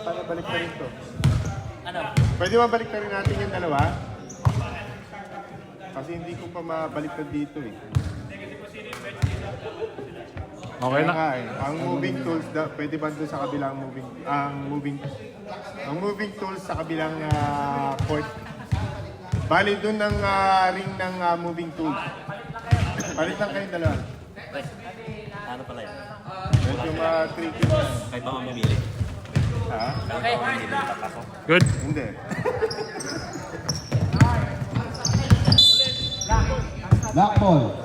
para balik na rin to. Ano? Pwede ba balik na rin natin yung dalawa? Kasi hindi ko pa mabalik na dito eh. Okay na. Ang moving tools, pwede ba doon sa kabilang ang moving tools sa kabilang port? Bali doon ng ring ng moving tools. Palit lang kayong dalawa. Wait, ano pala yan? Medyo ma-tricky na. Kahit ba mamimili? Ha? Okay. Ako. Good. Hindi. Black ball.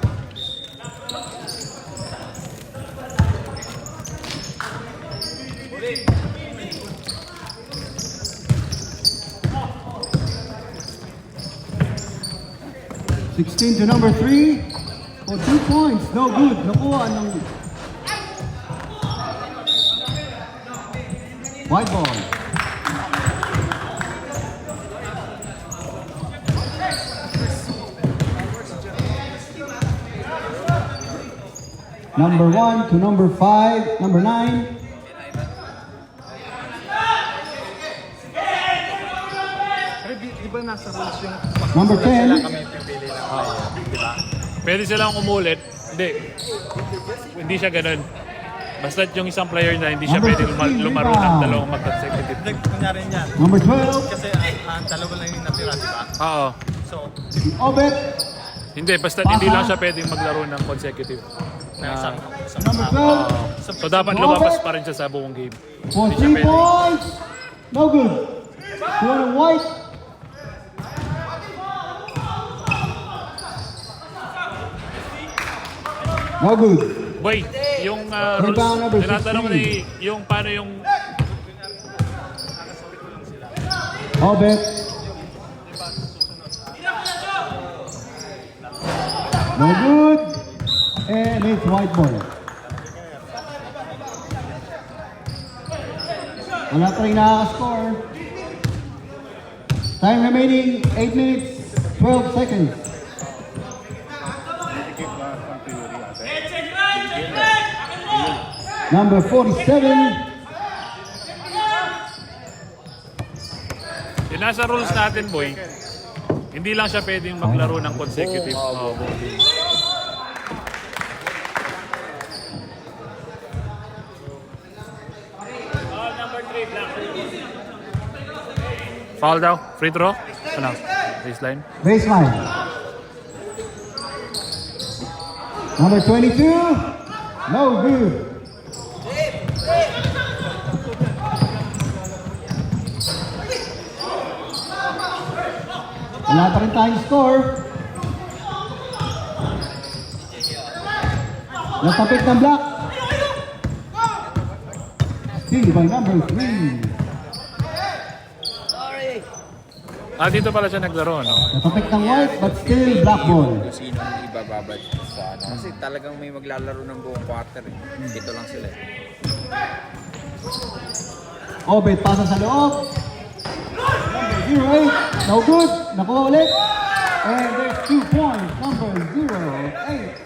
(16 to number 3) for 2 points. No good. Nakuha ng white ball. Number 1 to number 5, number 9. Di ba nasa rules yung Number 10. Pwede silang umulit. Hindi. Hindi siya ganun. Basta yung isang player na hindi siya pwede lumaro ng dalawang mag-consecutive. Kunyari niyan. Number 12. Kasi ang dalawa lang yung natira, di ba? Oo. So, Obet. Hindi, basta hindi lang siya pwedeng maglaro ng consecutive. Number 12. So dapat lumabas pa rin siya sa buong game. For Hindi siya 3 pwede. points. No good. Corner white. No good. Boy, yung rules, Rebound number tinatanong 16. ni yung paano yung Obet. No good. And it's white ball. Wala pa rin nakaka-score. Time remaining 8 minutes, 12 seconds. Number 47. yung nasa rules natin, boy, hindi lang siya pwedeng maglaro ng consecutive. Buong game. Foul daw, free throw. Ano? Baseline. Baseline. Number 22. No good. Wala pa rin tayong score. Natapik ng block. Still by number 3. Dito pala siya naglaro, no? Natapik ng white but still black ball. Kung sino ang ibababad sa ano. Kasi talagang may maglalaro ng buong quarter eh. Dito lang sila eh. Obet pasa sa loob. Number 08. No good. Nakuha ulit. And there's 2 points. Number 08.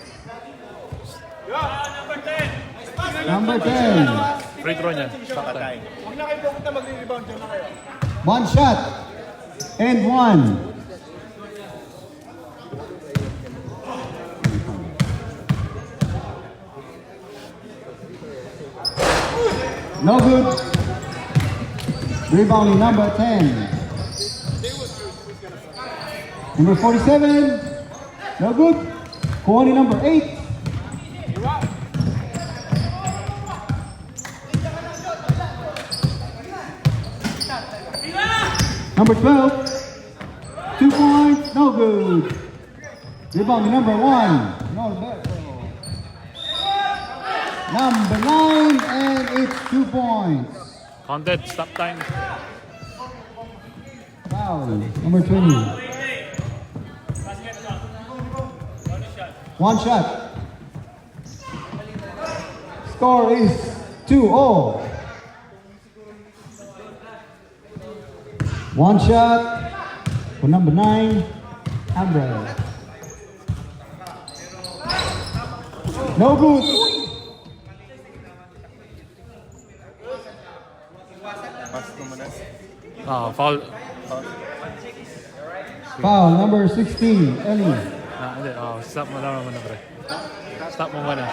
Number 10. Free throw niya. Huwag na kayo pumunta, mag-rebound dyan na kayo. 1 shot. And 1. No good. Rebounding number 10. Number 47. No good. Kuha number 8. Number 12. 2 points. No good. Rebounding number 1. No good. Number 9. And it's 2 points. Counted, stop time. Foul. Number 20. 1 shot. Score is 2-0. 1 shot for number 9, Ambrose. No good. Pass Foul. Foul number 16, Ellie. Hindi. Stop mo lang muna, pre. Stop mo muna.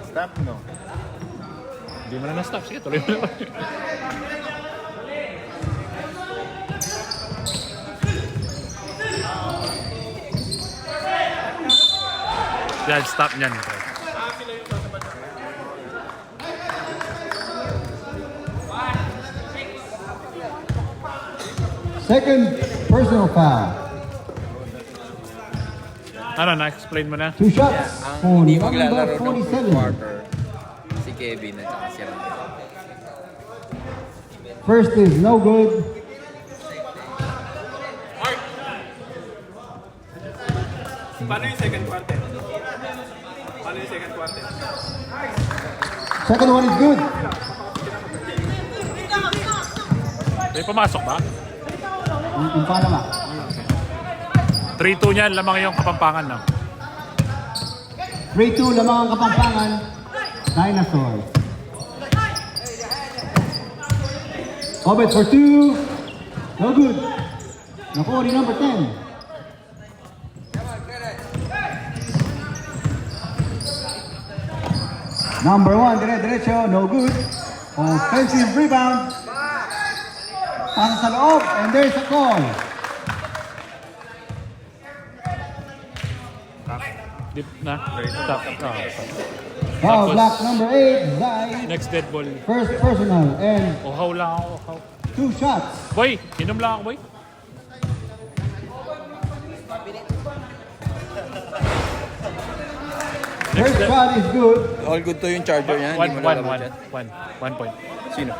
Stop, no? Hindi mo na na-stop. Sige, tuloy mo naman. Yan, stop niyan, pre. Second personal foul. Ano, na-explain mo na? 2 shots Ang for hindi number maglalaro ng fourth 47. quarter, si Kevin at saka si Ram. First is no good. Paano yung second quarter? Paano yung second quarter? Second one is good. May pumasok ba? Yung pangalawa. 3-2 niyan, lamang yung Kapampangan na. 3-2 lamang ang Kapampangan. Dinosaurs. Obet for 2. No good. Nakuha ni number 10. Number 1, dire-diretso, no good. Offensive rebound. Pasa sa loob, and there's a call. Deep na. Stop. Foul Tapos- block number 8, Zai. Next dead ball. First personal, and Uhaw lang ako, uhaw. 2 shots. Boy, inom lang ako, boy. First shot is good. All good to yung charger niya, hindi mo lalaro dyan. 1 point. Sino?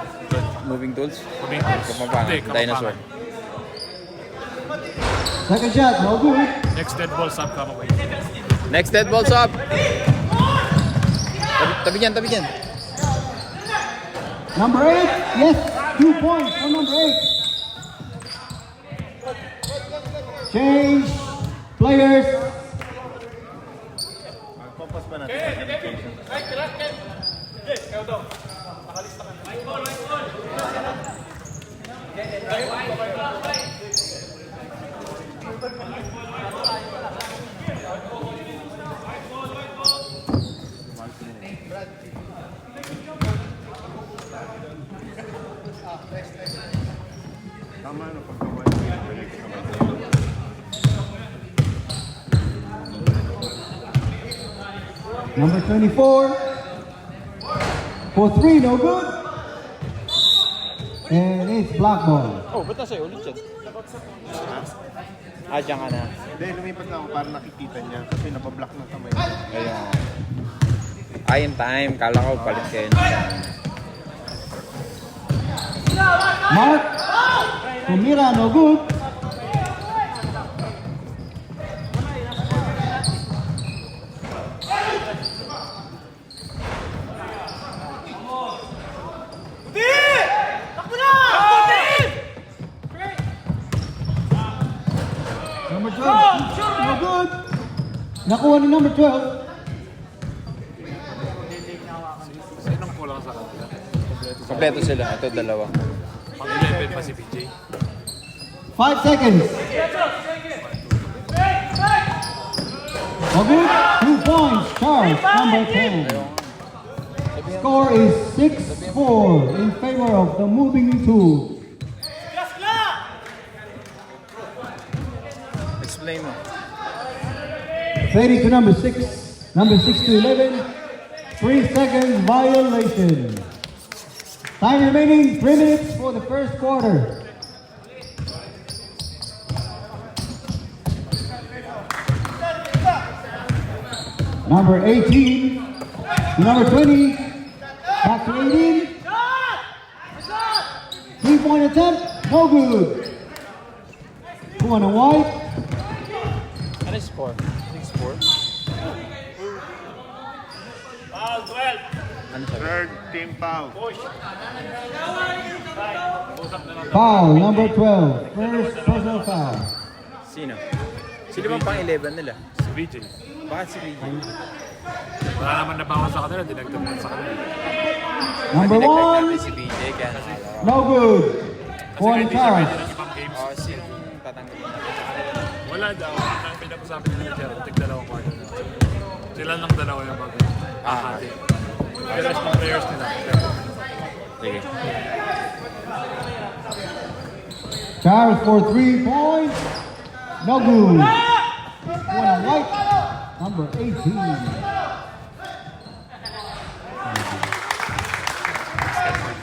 Moving tools? Moving Kapampangan, Hindi, Dinosaur. Second shot, no good. Next dead ball, stop ka boy. Next dead balls up! Tabi dyan, tabi dyan. Number 8, yes, 2 points for number 8. Change players. Focus pa natin sa dedication. Tama na pagkawan. Number 24. For 3, no good. And it's black ball. Oh, ba't nasa ulit yan? Dyan ka na. Hindi, lumipat na ako para nakikita niya kasi nabablock ng kamay. Ayun. Ayun time, kala ko palit kayo niya. Mark. Tumira, no good. Number 12. No good. Nakuha ni number 12. Sinong kulang sa kanila? Kompleto sila, ito dalawa. Pang 11 pa si PJ. 5 seconds. No good. 2 points. Charge number 10. Score is 6-4 in favor of the moving two. Explain mo. Fading to number 6. Number 6 to 11. 3 seconds violation. Time remaining 3 minutes for the first quarter. Number 18 to number 20. Back to 18. 3-point attempt. No good. 2 on a white. Ano yung score? 6-4? Ano sabi? Third team foul. Foul number 12. First personal foul. Sino? Sino bang pang 11 nila? Si PJ. Bakit si PJ? Wala naman nabawas sa kanila, dinagdag na sa kanila. Number Dinagdag namin 1, si BJ, kaya nakalawa. no good. Kasi Point hindi siya pwede Charles. ng ibang games. Sino tatanggalin natin? Wala daw. Ang pinag-usapan nila ni Jero, tig-dalawang quarter na. Sila lang dalawa yung bago. Ahati. The rest ng players nila. Sige. Charles for 3 points. No good. One on white. Number 18.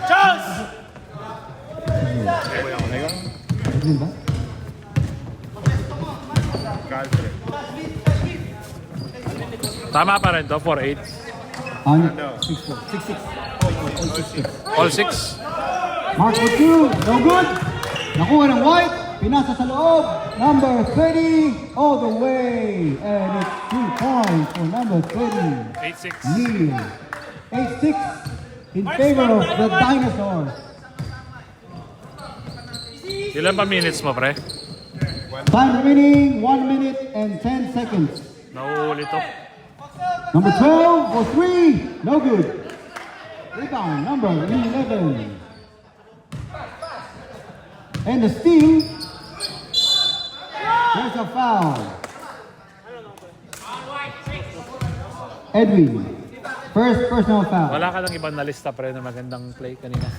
Charles! Yun ba? Caltre. Tama pa rin to, 4-8. Ano? Ano? 6-4. All 6. Mark for 2. No good. Nakuha ng white. Pinasa sa loob. Number 30 all the way. And it's 2 points for number 30. 8-6. Neil. 8-6 in favor of the Dinosaurs. Ilan pa minutes mo, pre? Time remaining 1 minute and 10 seconds. Nauuli to. Number 12 for 3. No good. Rebound number 11. And the steal. There's a foul. Edwin. First personal foul. Wala ka lang ibang nalista, pre, na magandang play kanina.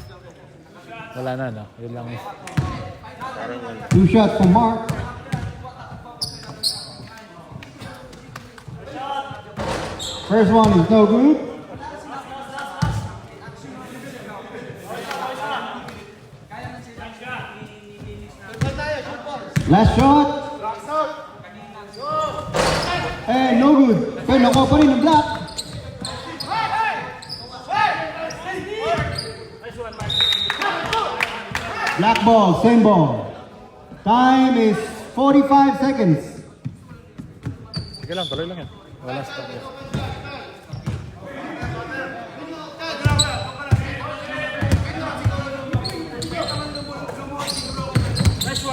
Wala na, no? Yun lang. 2 shots for Mark. First one is no good. Last shot. And no good. Pero nakuha pa rin ng block. Black ball, same ball. Time is 45 seconds. Sige lang, tuloy lang yan. Wala stop yan.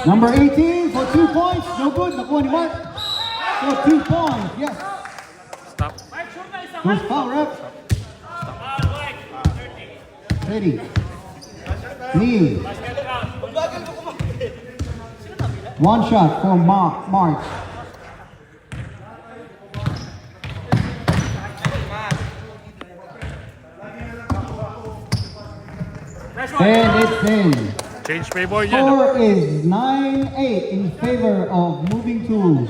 Number 18 for 2 points. No good. Nakuha ni Mark. For 2 points. Yes. Stop. Who's foul rep? Ready. Neil. 1 shot for Mark. And it's in. Change favor yan. Score is 9-8 in favor of moving tools.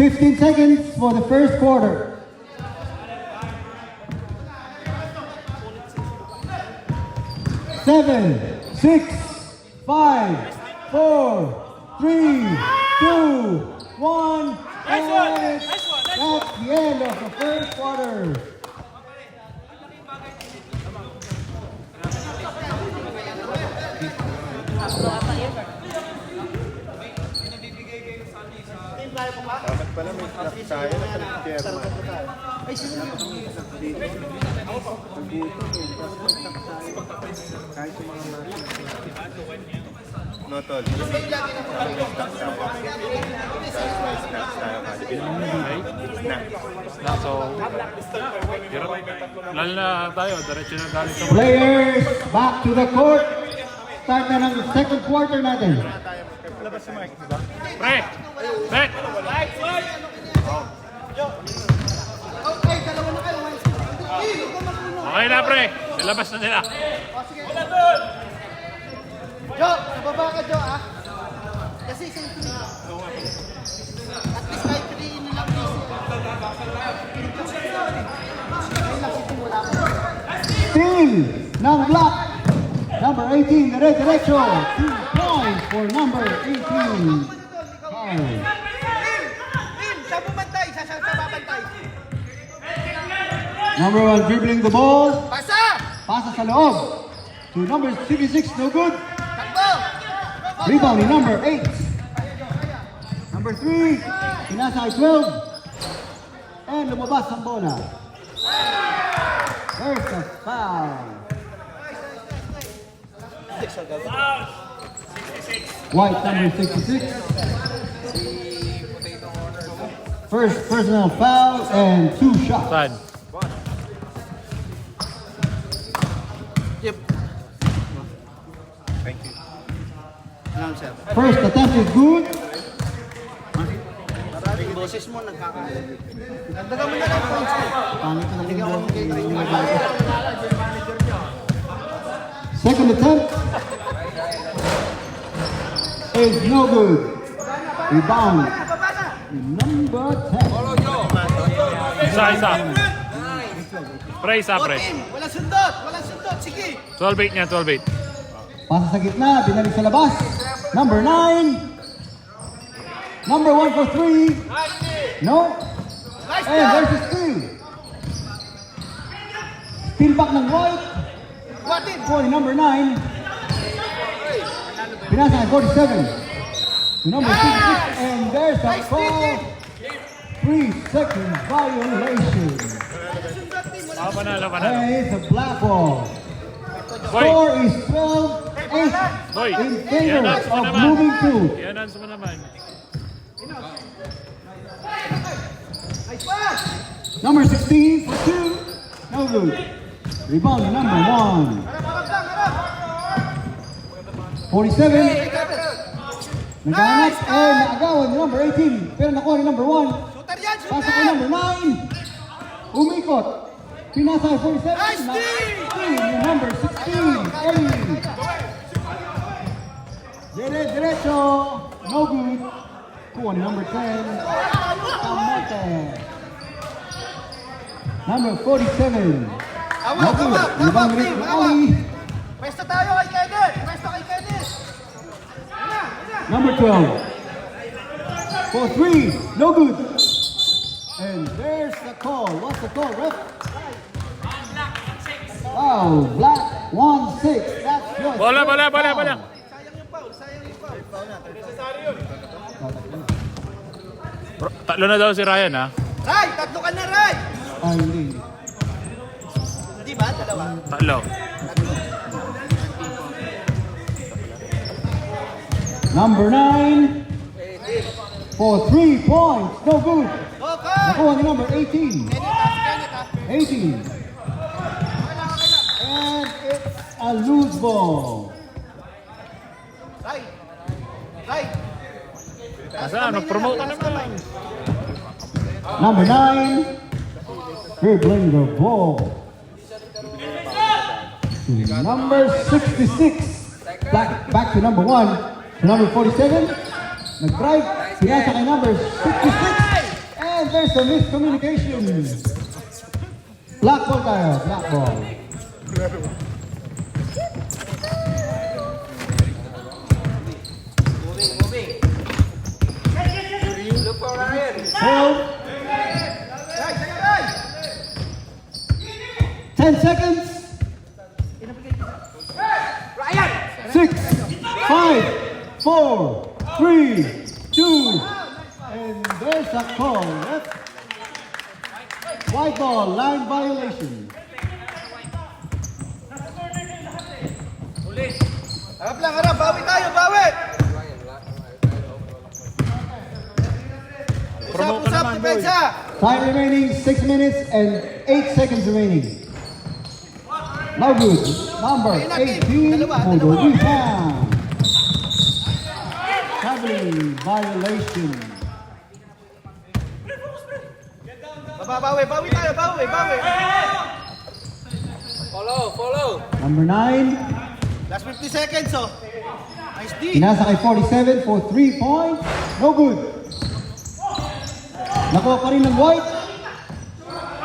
15 seconds for the first quarter. Seven, 6, 5, 4, 3, 2, 1. And that's the end of the first quarter. Dapat pala may clap tayo na chairman. Kahit yung mga no, tol. Snacks tayo. Na, so, hirap. Lalo na tayo, diretso na galing sa Players back to the court. Start na ng second quarter natin. Pre! Bet! Okay na, pre. Nilabas na nila. Jo, nababa ka, Jo, ah. Kasi isang tuloy. At least kahit tuloyin nila ang Steal ng block. Number 18, dire-diretso. 2 points for number 18. Foul. Sa bumantay, sa babantay. Number 1 dribbling the ball. Pasa! Pasa sa loob. To number 66, no good. Takbo! Rebound ni number 8. Number 3, pinasa kay 12. And lumabas ang bola. There's a foul. White number 66. First personal foul and 2 shots. Saan? Chip. Ano, sir? First attempt is good. Maraming boses mo nagkakaroon. Dagdagan mo na lang points mo. Pangit na Bigyan ko ng catering mo. Second attempt is no good. Rebound. Number 10. Isa. Pre, isa, pre. Walang sundot! Walang sundot! Sige! 12-8 niya, 12-8. Pasa sa gitna, binalik sa labas. Number 9. Number 1 for 3. No. Nice And there's a steal. Steal back ng White. Watin! For number 9. Pinasa kay 47. To number 66. And there's a call. 3-second violation. Panalo. And it's a black ball. Boy, Score is 12-8 boy. in favor I-announce mo of naman. moving to I-announce mo naman. number 16 for 2. No good. Rebound number 1. 47. Naghanap and naagawan ni number 18. Pero nakuha ni number 1. Shooter yan! Pasa kay Shooter! number 9. Umikot. Pinasa kay 47. Nice steal! Ni number 16. Ellie. Diretso. No good. Kuha ni number 10. Kamote. Number 47. Awak! No good. Awak! Rebound Awak! rin Team! ni Awak! Ali. Pwesto tayo kay Kenneth! Pwesto kay Kenneth! Number 12. For 3. No good. And there's the call. What's the call, ref? Oh, black 1-6. That's just Bola. Sayang yung foul! Sayang yung foul! Tatlo na daw si Ryan, ha? Ray! Tatlo ka na, Ray! Ay, hindi. Di ba? Dalawa. Tatlo. Number 9. For 3 points. No good. Okay! Nakuha ni number 18. Kenneth ha! 18. And it's a loose ball. Ray! Ray! Asa, mag-promote ka naman. Number 9. Dribbling the ball. To number 66. Back to number 1. To number 47. Nag-drive. Pinasa kay number 66. And there's a miscommunication. Black ball tayo. Black ball. Look for Ryan! 12. Ray! Sige, Ray! 10 seconds. Ryan! 6, 5, 4, 3, 2, and there's a call. Left. White ball, line violation. Harap lang, harap! Bawi tayo! Bawi! Promote ka Usap, naman, boy. depensa! Time remaining 6 minutes and 8 seconds remaining. No good. Number 18 for the rebound. Traveling violation. Bawi tayo! Bawi! Number 9. Last 50 seconds, oh! Nice D! Pinasa kay 47 for 3 points. No good. Nakuha pa rin ng White.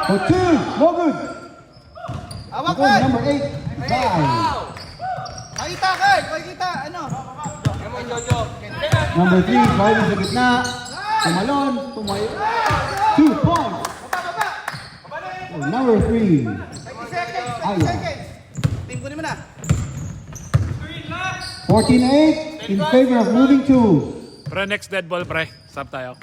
For 2. No good. Awak Nakuha ka! number 8. Bye. Makita ka! Makita! Ano? Number 3. Driving sa gitna. Tumalon. 2 points. For number 3. 30 seconds! 30 Ayaw. seconds! Team ko naman na! 14-8 in favor of moving to. Pre, next dead ball, pre. Stop tayo.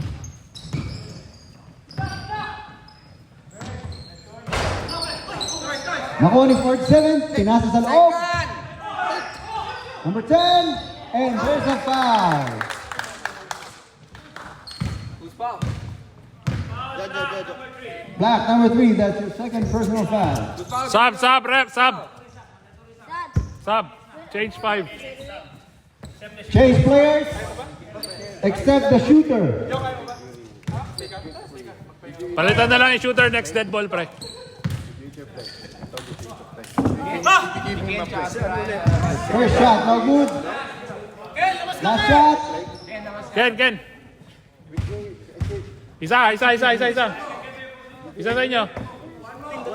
Nakuha ni 47. Pinasa sa loob. Number 10. And there's a foul. Black, number 3, that's your second personal foul. Sub, ref, sub. Change 5. Change players, except the shooter. Palitan na lang yung shooter next dead ball, pre. First shot, no good. Last shot, Ken. Isa. Isa sa inyo.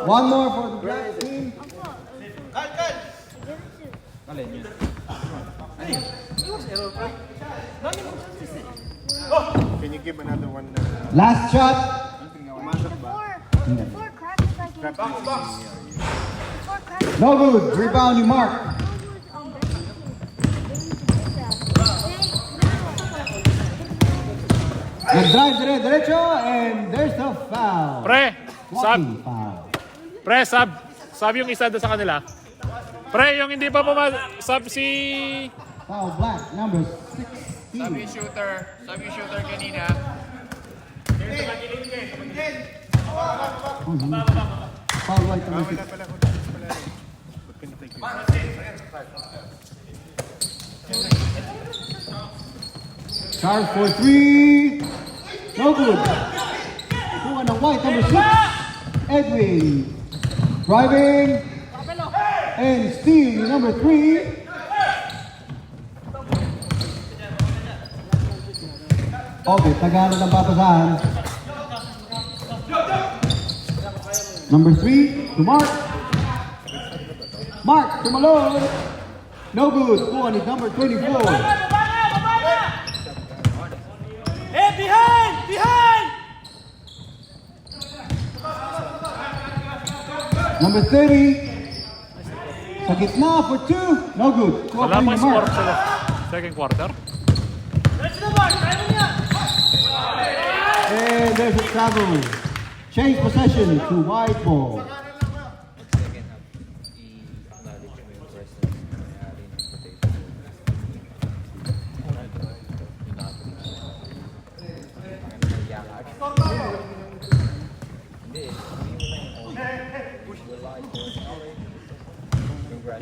one more for the black team. Can you give another one? Last shot, Four cracks like in four cracks. no good. Rebound, you mark. Nag-drive diretso, and there's the foul. Pre, sub. Walking foul. Pre, sub yung isa doon sa kanila. Pre, yung hindi pa sub si... Foul black, number 16. Sabi yung shooter kanina. Foul white, number 6. Charge for 3. No good. Kuha ng white, number 6. Edwin. Driving. And steal, number 3. Okay, Tagalog ang papasahan. Number 3, to Mark. Mark, to Malone. No good. Kuha ni number 24. Hey, behind! Number 30. Sa gitna for 2. No good. Kuha Wala pa rin pang ni score Mark. sa second quarter. And there's a travel. Change possession to white ball. Second half, i-acknowledge mo yung presence ng may-ari ng potato.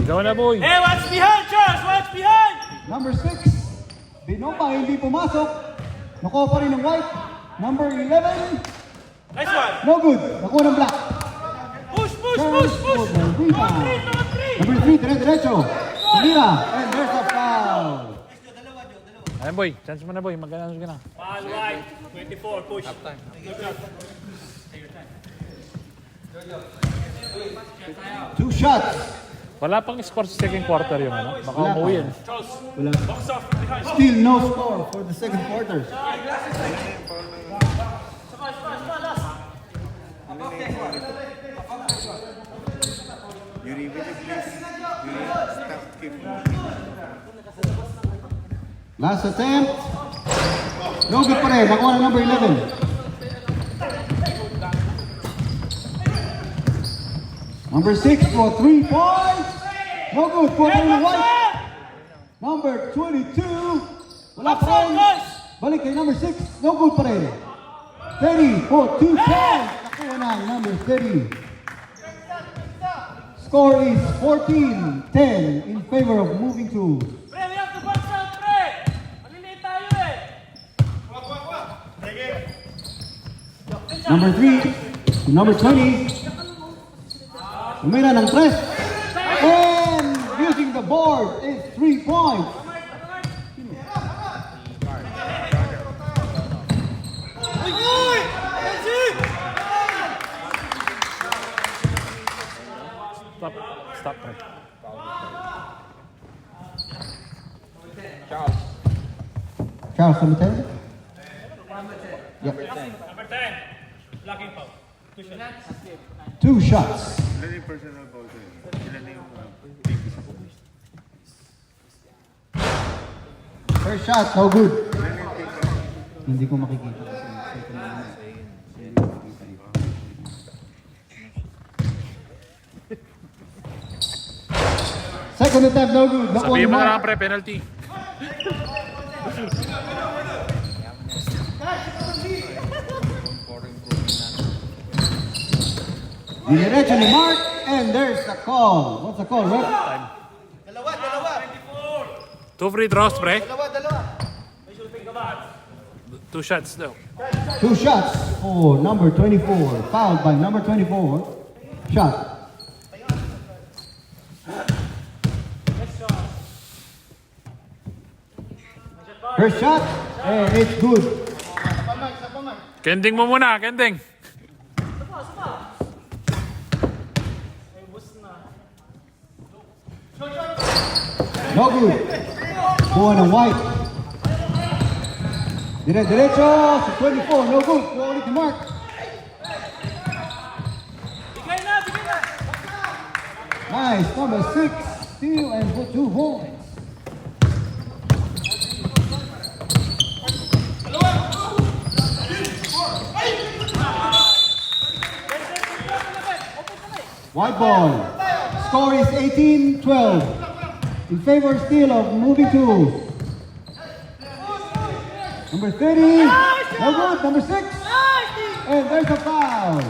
Ikaw na, boy. Hey, watch behind, Charles! Watch behind! Number 6. Binopa, hindi pumasok. Nakuha pa rin ng white. Number 11. Nice one! No good. Nakuha ng black. Push! Charles for the rebound. Number 3, diretso. Samira. And there's a foul. Ayan, boy. Chance mo na, boy. Magkano ka na. Foul white. 24, push. Two shots. Wala pang score sa second quarter yung ano. Baka Wala pa. umuwi yan. Wala. Still no score for the second quarter. You reveal it, please. You stop, keep Last attempt. No good pa rin. Nakuha ng number 11. Number 6 for 3 points. No good. Kuha pa rin ng white. Number 22. Wala pa rin. Balik kay number 6. No good pa rin. 30 for 2 points. Nakuha na ang number 30. Score is 14-10 in favor of moving to Pre, we have to box out, pre! Maliliit tayo eh! number 3 to number 20. Umira ng press. And using the board is 3 points. Stop, pre. Charles, number 10? Yep. Number 10. Blocking foul. 2 shots. Ilan yung personal foul ko yun? Ilan na yung biggest po? First shot, no good. Ilan yung take out? Hindi ko makikita kasi second attempt, no good. Nakuha ni Sabihin mo na lang, Mark. pre, penalty. For improvement Diretso ni Mark, and there's the call. What's the call, ref? Dalawa. 2 free throws, pre. Dalawa. 2 shots daw. 2 shots for number 24. Fouled by number 24. Shot. First shot, and it's good. Kending mo muna, Kending. No good. Buwan ng white. Diretso sa 24. No good. Go ulit ni Mark. Nice. Number 6. Steal and put 2 points. White ball. Score is 18-12. In favor still of moving to number 30. No good. Number 6. And there's a foul.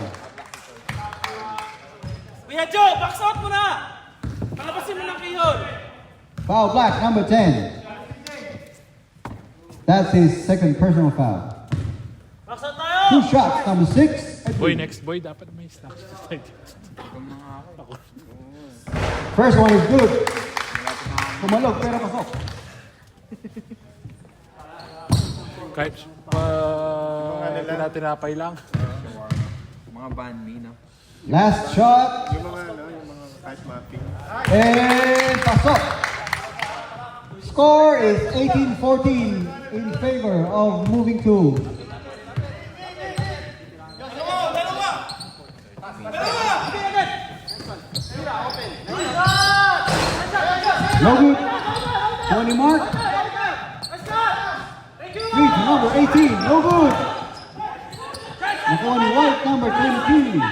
Kuya Joe, box out mo na! Palabasin mo ng kayon! Foul black, number 10. That's his second personal foul. Box out tayo! 2 shots, number 6. Boy, next boy, dapat may snacks. First one is good. Kumalog, pero pasok. Kahit tinapay lang. Mga band me, no? Last shot. Yung mga kahit mapping. And pasok. Score is 18-14 in favor of moving to. No good. 20 Mark. 3 to number 18. No good. Nakuha ni White, number 22.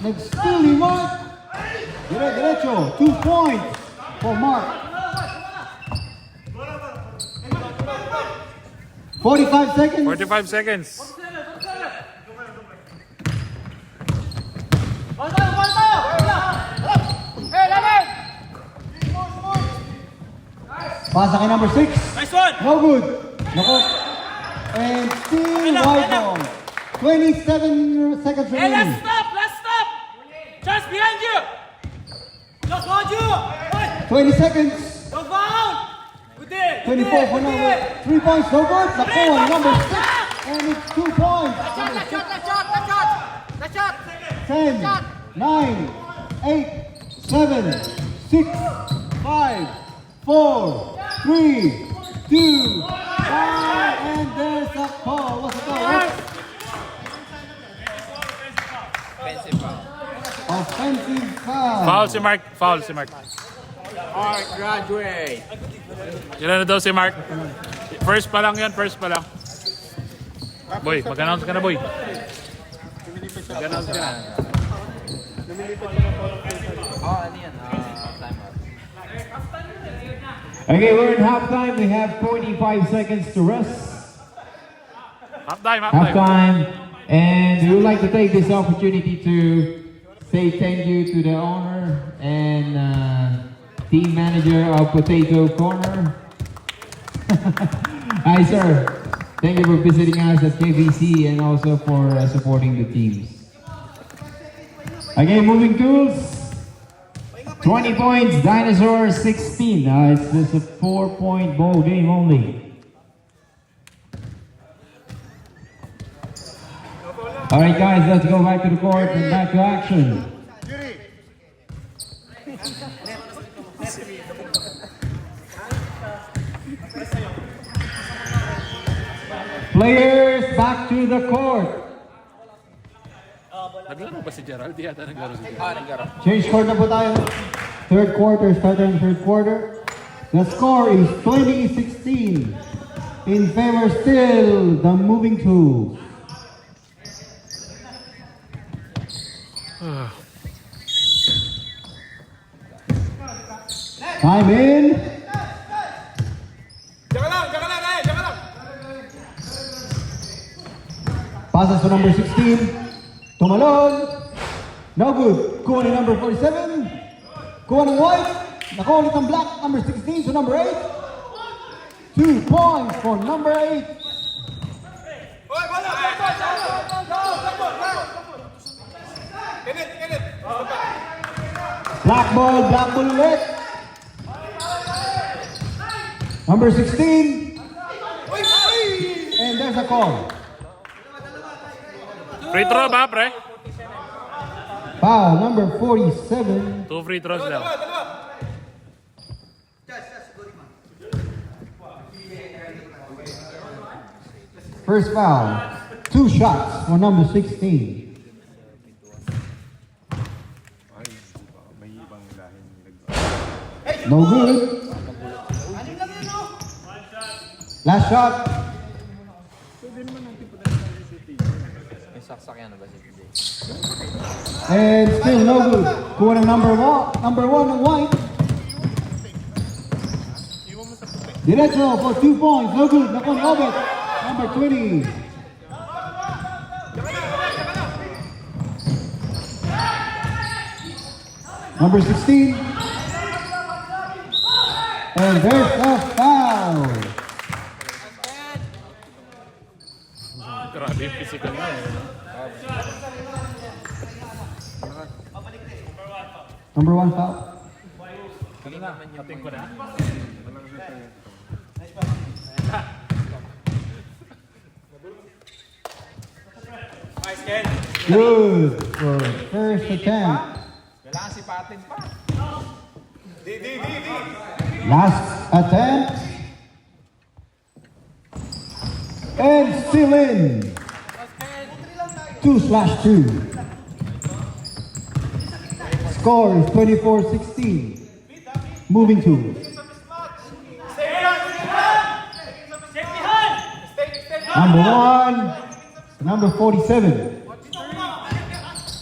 Nag-steal ni Mark. Diretso. 2 points for Mark. 45 seconds. 45 seconds. Pasa kay number 6. Nice one! No good. Nako. And still white ball. 27 seconds Hey, remaining. let's stop! Just behind you! Just behind you! Hey, 20 seconds. don't foul! Good day! 24 for number 3 points. No good. Nako, number 6. And it's 2 points. Let's shot! 10, 9, 8, 7, 6, 5, 4, 3, 2, 1, and there's a call. What's the call? Right? Offensive foul. Offensive foul. Foul si Mark. Alright, graduate. Ilan na daw si Mark? First pa lang yan, Boy, mag-announce ka na, boy. Mag-announce ka na. Ano yan? Time out. Okay, we're in halftime. We have 45 seconds to rest. Halftime. Halftime. And we would like to take this opportunity to say thank you to the owner and team manager of Potato Corner. Hi, sir. Thank you for visiting us at KVC and also for supporting the teams. Again, Moving Tools. 20 points, Dinosaur 16. It's just a 4-point ball game only. All right, guys, let's go back to the court and back to action. Players, back to the court. Naglaro ba si Gerald? Di yata naglaro si Gerald. Naglaro. Change court na po tayo. Third quarter, starting third quarter. The score is 20-16. In favor still, the Moving Tools. Time in. Diyan ka lang, Passes to number 16. Tumalon. No good. Kuha ni number 47. Kuha ng white. Nakuha ulit ng black. Number 16 to number 8. 2 points for number 8. Black ball ulit. Number 16. And there's a call. Free throw ba, pre? Foul number 47. 2 free throws lang. First foul. 2 shots for number 16. May ibang lahing No good. Last shot. May sasakyan na ba si TJ? And still no good. Kuha ng number 1 ng white. Diretso for 2 points. No good. Nakuha ni Obet. Number 20. Number 16. And there's a foul. Grabe yung physical niya. Number 1 foul. Ating ko na. Good for first attempt. Kailangan sipatin pa. Last attempt. And still in. 2/2. Score is 24-16. Moving to number 1, number 47.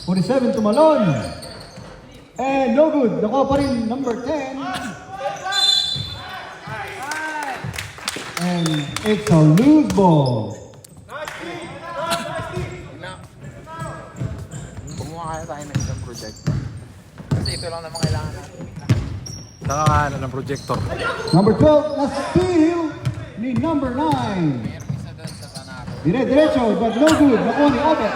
47 to Malone. And no good. Nakuha pa rin number 10. And it's a loose ball. Kumuha kaya tayo ng isang project. Kasi ito lang naman kailangan natin. Nakakaano ng projector. Number 12 na steal ni number 9. Meron isa doon sa Tanaro. Diretso, but no good. Nakuha ni Obet.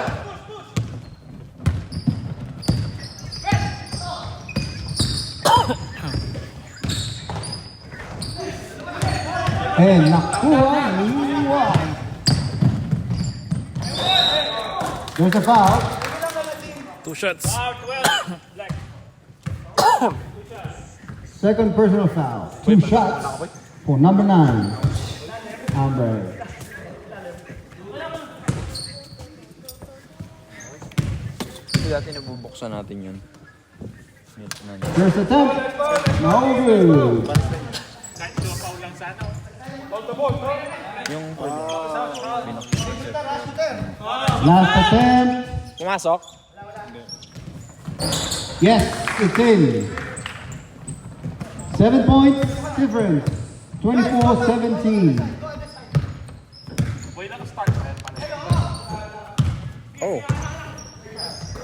And nakuha ni White. There's a foul. 2 shots. Second personal foul. 2 shots for number 9. Amber. Kasi dati nabubuksan natin yun. First attempt. No good. Yung Last attempt. pumasok. Yes, it's in. 7 points difference. 24-17. Oh.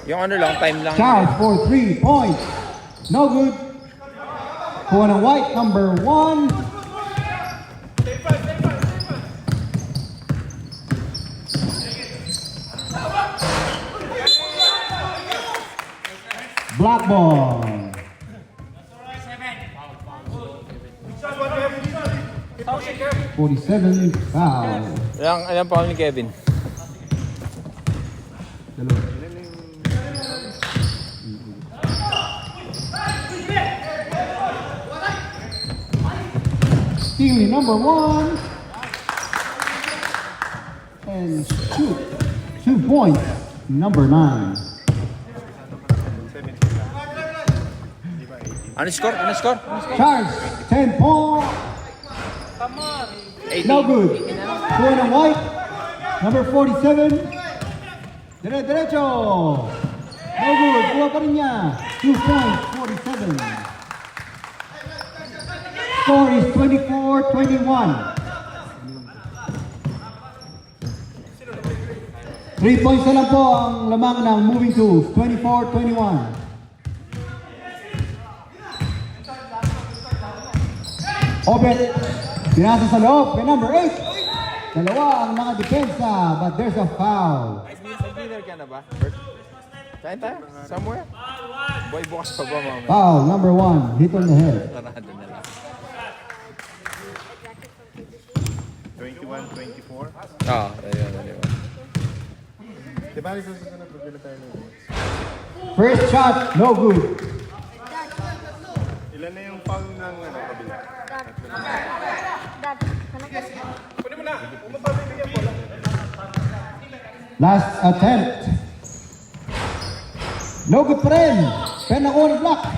Yung ano lang, time lang. Charge for 3 points. No good. Kuha ng white, number 1. Black ball. 47 foul. Ilang foul ni Kevin? Dalawa. Stealing number 1. And shoot. 2 points. Number 9. Ano score? Ano score? Charge. 10 points. No good. Kuha ng white. Number 47. Diretso. No good. Kuha pa rin niya. 2 points. 47. Score is 24-21. 3 points na lang po ang lamang ng moving tools. 24-21. Obet, pinasa sa loob kay number 8. Dalawa ang mga depensa, but there's a foul. Nag-dinner ka na ba? Kain tayo? Somewhere? Boy, bukas pa ba mamaya? Foul, number 1, hit on the head. Sarado na lang. 21-24. Ayun. Di ba, susunod pagkala tayo ng First shot, no good. ilan na yung foul ng kabila? Last attempt. No good pa rin. Pen na corner block.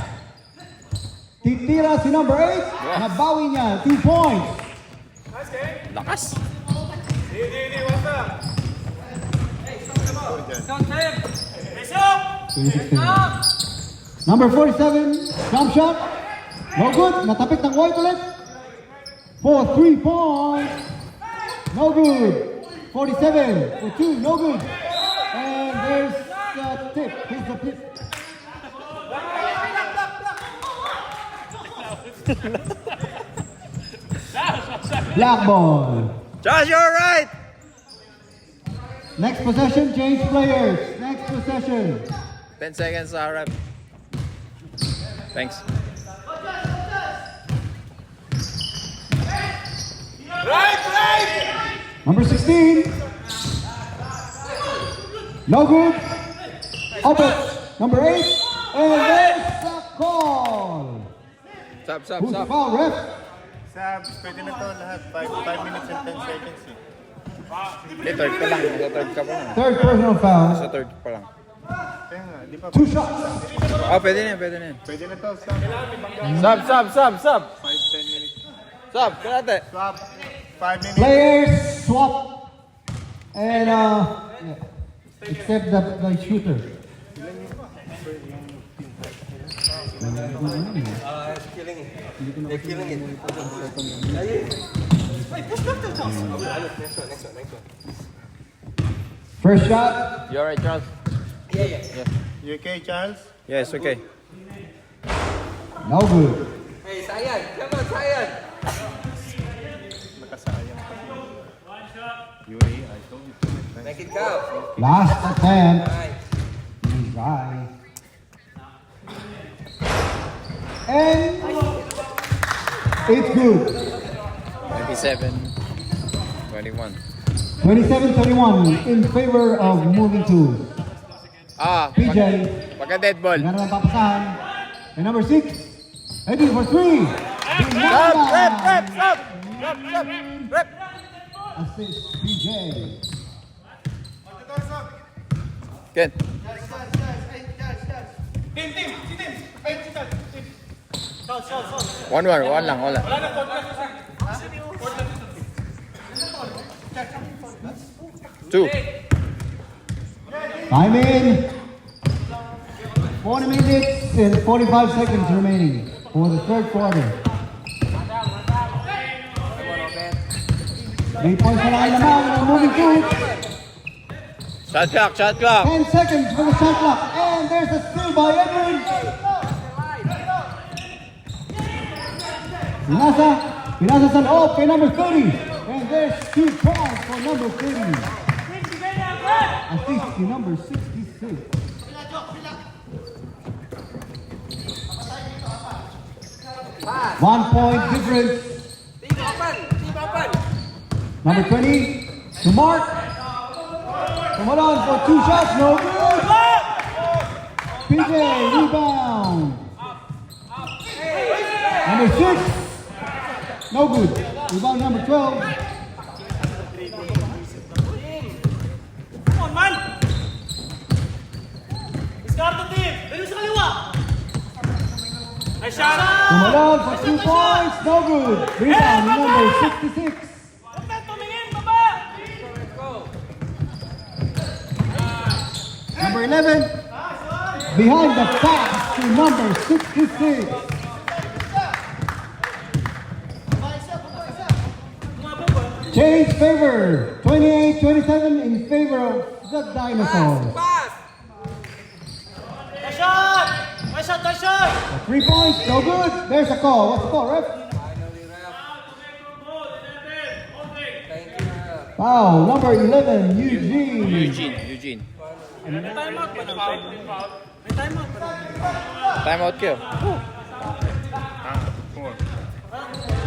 Titira si number 8. Nabawi niya. 2 points. Lakas! Face up! 2016. Number 47, jump shot. No good. Natapik ng white ulit. For 3 points. No good. 47 for 2. No good. And there's the tip. Here's the tip. Black ball. Josh, you're right! Next possession, change players. Next possession. 10 seconds sa harap. Thanks. Number 16. No good. Open. Number 8. And there's the call. Stop. Who's foul, ref? Sabs, pwede na to lahat. 5 minutes and 10 seconds eh. Hindi, third ka lang. Nasa third ka pa lang. Third personal foul. Nasa third pa lang. Kaya nga, di ba? 2 shots. Oh, pwede na yan. Pwede na to. Sub. 5-10 minutes. Sub, karate. Swap. 5 minutes. Players swap. And except the shooter. First shot. You alright, Charles? You okay, Charles? Yes, okay. No good. Nakasayang pa. Yuri, I told you to. Last attempt. Bye. And it's good. 27-21. 27-21 in favor of moving to PJ. Pagka dead ball. Gana ng papasahan. And number 6, heading for 3. Rep! Assist PJ. Good. Team. 1 lang, wala. Two. Time in. 40 minutes and 45 seconds remaining for the third quarter. 3 points na lang naman ng moving to. Shot clock. 10 seconds for the shot clock. And there's a steal by Edwin. Pinasa sa loob kay number 30. And there's 2 points for number 30. Assist to number 66. One point difference. Number 20 to Mark. Come on for 2 shots, no good. PJ, rebound. Number 6, no good. Rebound number 12. Come on, man! Discard the team! Dali sa kaliwa! Nice shot! Come on for 2 points, no good. Rebound number 66. Open, tumingin, baba! Number 11, behind the pass to number 66. Change favor. 28-27 in favor of the Dinosaurs. Touch shot! 3 points, no good. There's a call. What's the call, ref? Foul, number 11, Eugene. Eugene. Timeout kayo.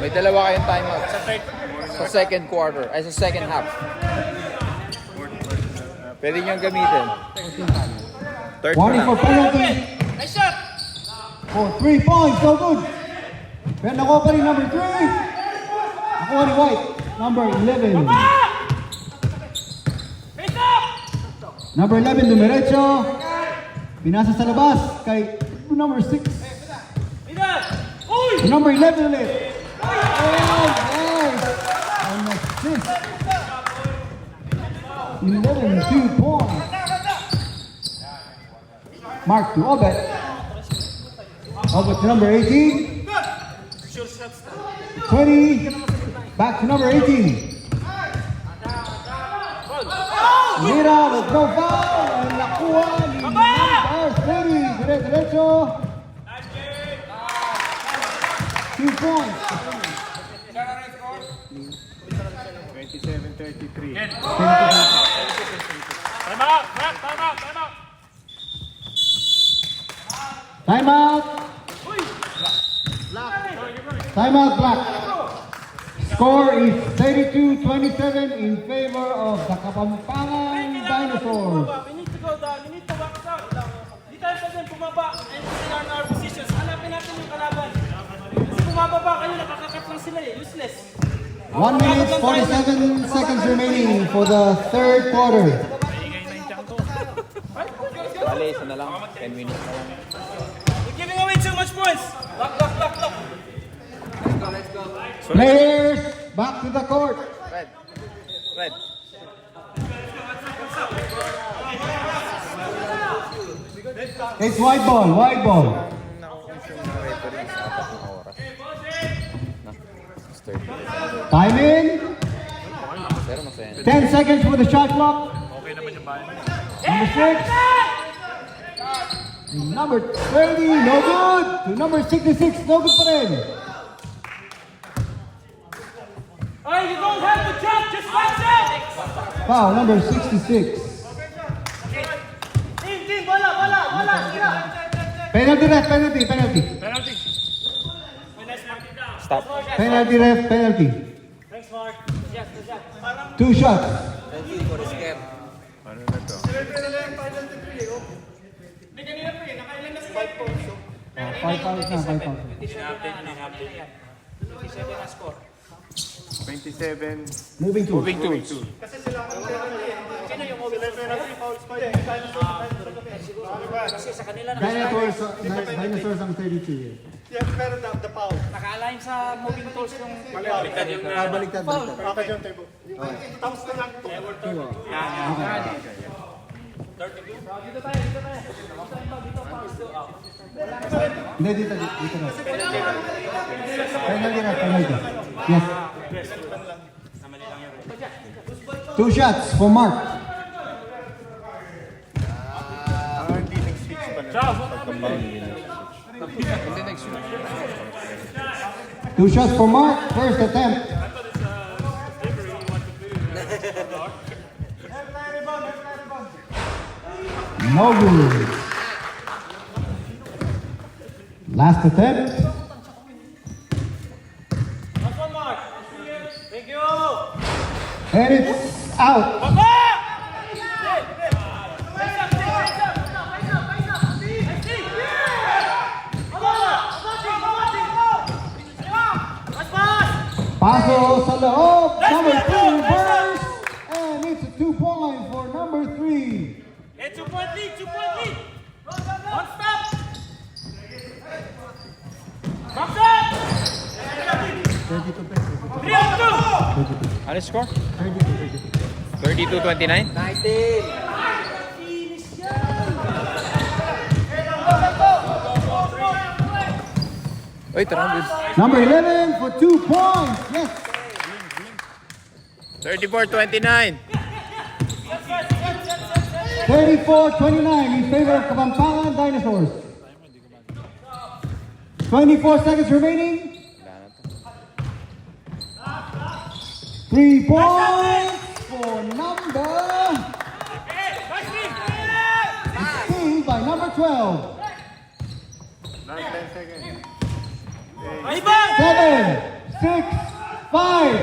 May dalawa kayong timeout. Sa second quarter, ay sa second half. Pwede niyong gamitin. Third Warning for quarter. penalty. Nice shot! For 3 points, no good. Pero nakuha pa rin number 3. Nakuha ni White, number 11. Face up! Number 11, dumiretso. Pinasa sa labas kay number 6. Middle! Uy! Number 11 ulit. Oh, nice. An assist. 11, 2 points. Mark to Obet. Obet to number 18. 20. Back to number 18. Mira with no foul. And nakuha ni number 30. Diretso. 2 points. 27-33. Time out! Ref, time out! Time out! Timeout. Timeout black. Score is 32-27 in favor of the Kapampangan Dinosaurs. We need to go down. We need to walk down. Di tayo pwedeng bumaba and stay on our positions. Hanapin natin yung kalaban. Kasi bumababa kayo, nakakakat lang sila eh. Useless. 1 minute 47 seconds remaining for the third quarter. Bale, isa na lang. 10 minutes na lang. You're giving away too much points. Lock. Players back to the court. Red. It's white ball. Referee sa 4 na oras. It's 30. Time in. Pero masaya. 10 seconds for the shot clock. Okay naman yung bahay. Number 6. Number 30, no good. To number 66, no good pa rin. Hey, you don't have to jump. Just watch it. Foul, number 66. Team, bola. Sila. Penalty ref, penalty. Penalty! Stop. Penalty ref, penalty. Thanks, Mark. Yes. 2 shots. Ano na to? Hindi kanina pa eh. Nakailan na si 5 points. 5 fouls na, 5 fouls. 27 na score. 27. Moving to. Kasi sa kanila Dinosaurs ang 32 eh. naka-align sa moving tools yung Baliktad. Hindi, dito na. Penalty ref, penalty. Yes. 2 shots for Mark. Hindi nag-switch pa na. Pagka-foul, hindi nag-switch. 2 shots for Mark. First attempt. No good. Last attempt. Last one, Mark. Thank you. And it's out. Paso sa loob. Number 3 reverse. And it's a 2 point for number 3. Hey, 2-point lead. One stop. Box up. 3 on 2. Ano score? 32-29? Uy, 300. Number 11 for 2 points. Yes. 34-29. 34-29 in favor of Kapampangan Dinosaurs. 24 seconds remaining. 3 points for number 16 by number 12. 10 seconds. Ay, ba? 7, 6, 5,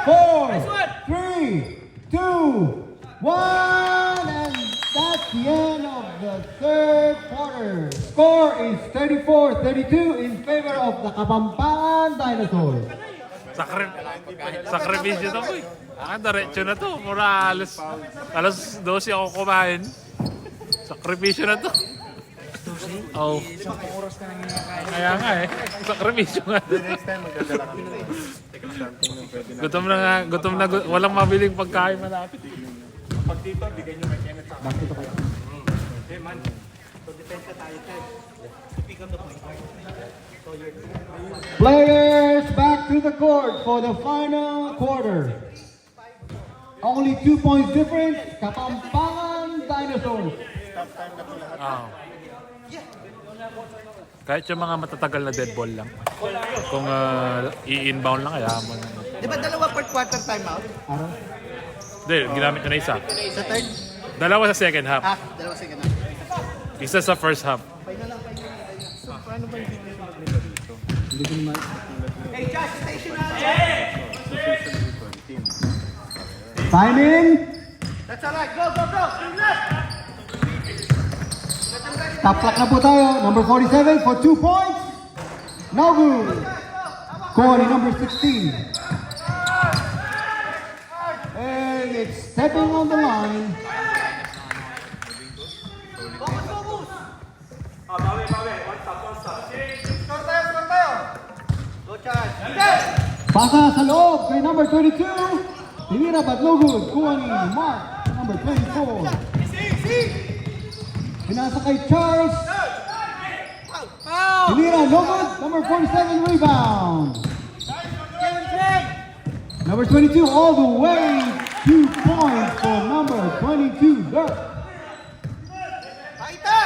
4, 3, 2, 1, and that's the end of the third quarter. Score is 34-32 in favor of the Kapampangan Dinosaurs. Sakripisyo na po eh. Diretso na to. Mura alas 12 ako kumain. Sakripisyo na to. Oh. Kaya nga eh. Sakripisyo nga. Next time, magdadala kami. Something na pwede na. Gutom na, walang mabiling pagkain malapit. Pag dito, bigyan nyo kay Kenneth. Players back to the court for the final quarter. Only 2 points difference. Kapampangan Dinosaurs. Oh. Kahit yung mga matatagal na dead ball lang. Kung i-inbound lang, kaya mo. Di ba dalawa per quarter timeout? Hindi, ginamit ko na isa. Sa third? Dalawa sa second half. Dalawa second. Isa sa first half. Time in. That's alright. Go, go, go. Top clock na po tayo. Number 47 for 2 points. No good. Corey, number 16. And it's stepping on the line. Go, Charles. Pasa sa loob kay number 22. Tinira but no good. Kuha ni Mark, number 24. Pinasa kay Charles. Tinira, no good. Number 47 rebound. Number 22 all the way. 2 points for number 22. Dirk. Paita!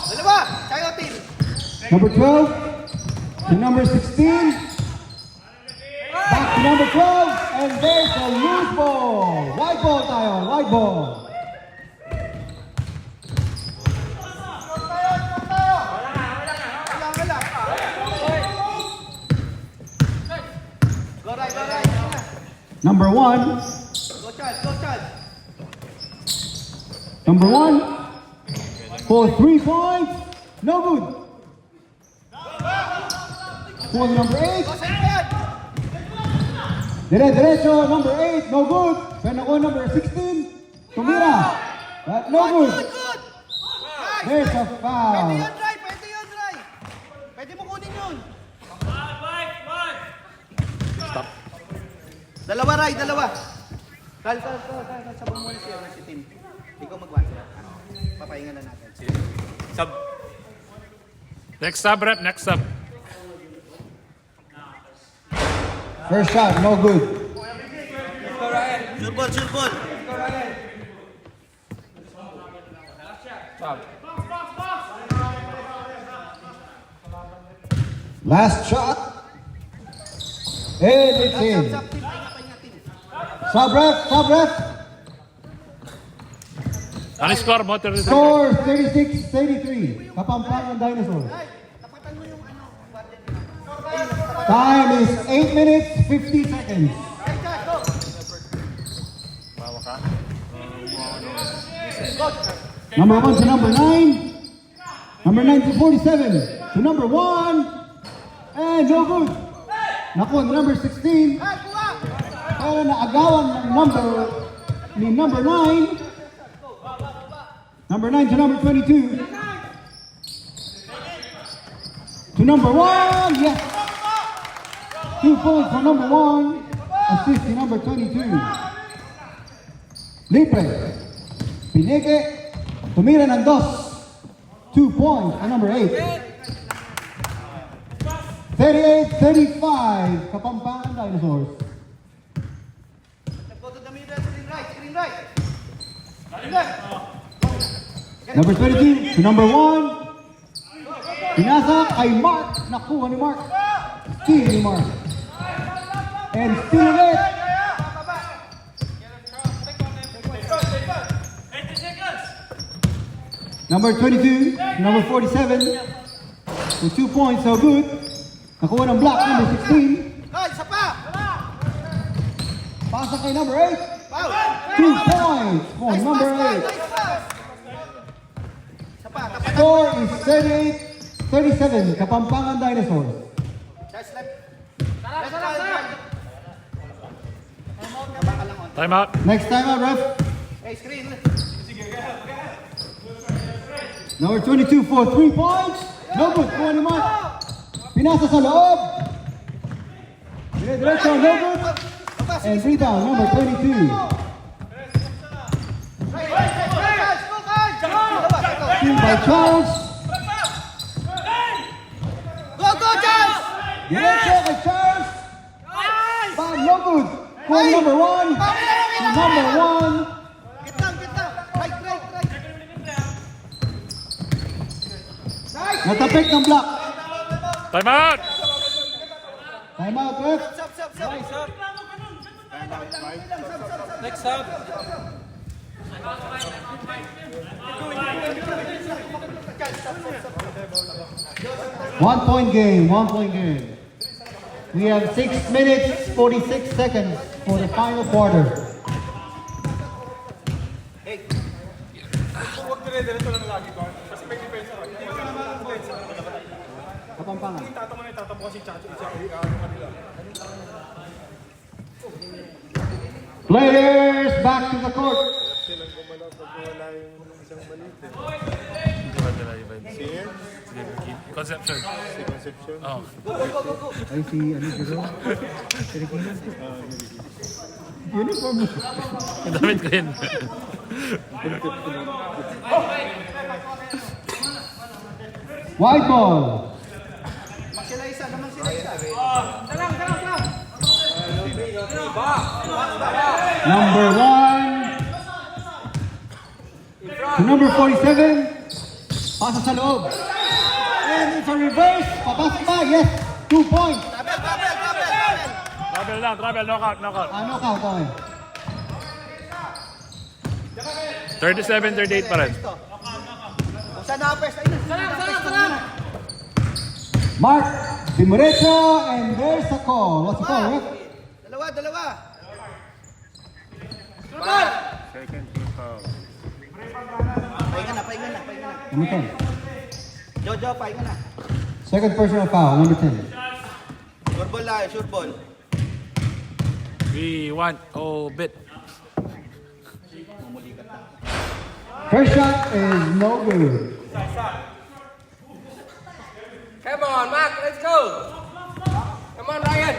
Dalawa! Tayo, team! Number 12 to number 16. Back to number 12. And there's a loose ball. White ball tayo. White ball. Go right, go right. Number 1. Go, Charles, go, Charles. Number 1 for 3 points. No good. For number 8. Go, Senpan! Diretso, number 8. No good. Penako, number 16. Tumira. But no good. Good, good! Nice! There's a Pwede foul. yun, Ray! Pwede yun, Ray! Pwede mo kunin yun. Dalawa, Ray, dalawa. Kal, sabong muna si Tim. Ikaw mag-one. Papahinga na natin. Next sub, rep. Next sub. First shot, no good. Sure ball, sure ball. Last shot. And it's in. Sub ref. Ano yung score mo? 33? Score 36-33. Kapampangan Dinosaurs. Tapatan mo yung ano. Time is 8 minutes, 50 seconds. Ay, Charles, go! Number 1 to number 9. Number 9 to 47. To number 1. And no good. Naku, number 16. Ay, kuha! Pero naagawan ng number 9. Number 9 to number 22. To number 1. Yes. 2 points for number 1. Assist to number 22. Libre. Pineke. Tumira ng 2. 2 points for number 8. 38-35, Kapampangan Dinosaurs. Go to the middle, screen right, screen right. Screen right. Number 22 to number 1. Pinasa kay Mark. Nakuha ni Mark. Steal ni Mark. And steal ulit. Number 22 to number 47. With 2 points, so good. Nakuha ng block, number 16. Ay, isa pa. Pasa kay number 8. Foul. 2 points for Nice number pass, 8. nice pass. Isa pa, tapat. Score is 38-37, Kapampangan Dinosaurs. Charge left. Left, left. Baka lang on. Time out. Next time out, ref. Hey, screen. Number 22 for 3 points. No good. Kuha ni Mark. Pinasa sa loob. Dire-diretso, no good. And rebound, number 22. Steal by Charles. Go, go, Charles! Diretso kay Charles. Bang, no good. Kuha ni number 1. Number 1. Get down. Right. Nice! Natapik ng block. Time out. Time out, ref. Sub. Next up. One point game. We have 6 minutes, 46 seconds for the final quarter. Kapampangan. Players back to the court. Silang gumalaw pag wala yung isang maliit. Singer? Conception. Si Concepcion? Oh. Ay, si ano dito? Uniform mo. Damit ko yun. White ball. Naman sila isa. Number 1. To number 47. Pasa sa loob. And it's a reverse. Papasok ba? Yes. 2 points. Travel lang, travel. Knockout. Ano ka? Okay. 37-38 pa rin. Kung saan na-press, ayun. Sarang. Mark Dimurecho, and there's a call. What's the call, Rick? Dalawa. Second team foul. Pahinga na. Number 10. Jojo, pahinga na. Second personal foul, number 10. Sure ball. We want bit. First shot is no good. Come on, Mark, let's go. Come on, Ryan.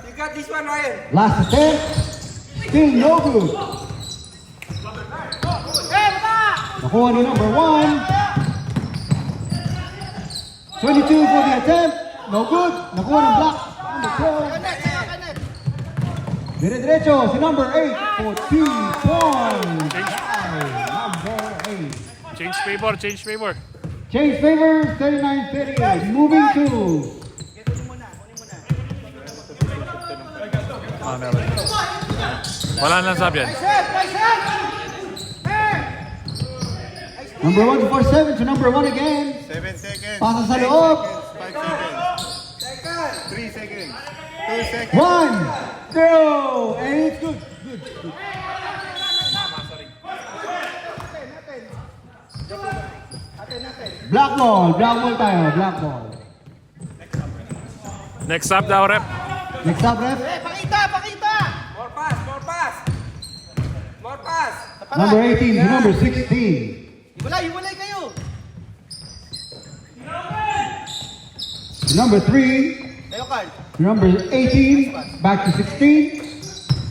You got this one, Ryan. Last attempt, still no good. Nakuha ni number 1. 22 for the attempt, no good. Nakuha ng block, number 12. Dire-diretso si number 8 for 2 points. Number 8. Change favor. Change favor, 39-38. Moving to Meron. Wala nang sabi yan. number 1 to 47 to number 1 again. 7 seconds. Pasa sa 10 loob. seconds, 5 seconds. 3 seconds. 2 seconds. 1, go, and it's good. Black ball tayo, black ball. Next up daw, rep. Next up, ref. Pakita! More pass. Number 18 to number 16. Hiwalay kayo! To number 3, Tayo, Carl. to number 18, back to 16.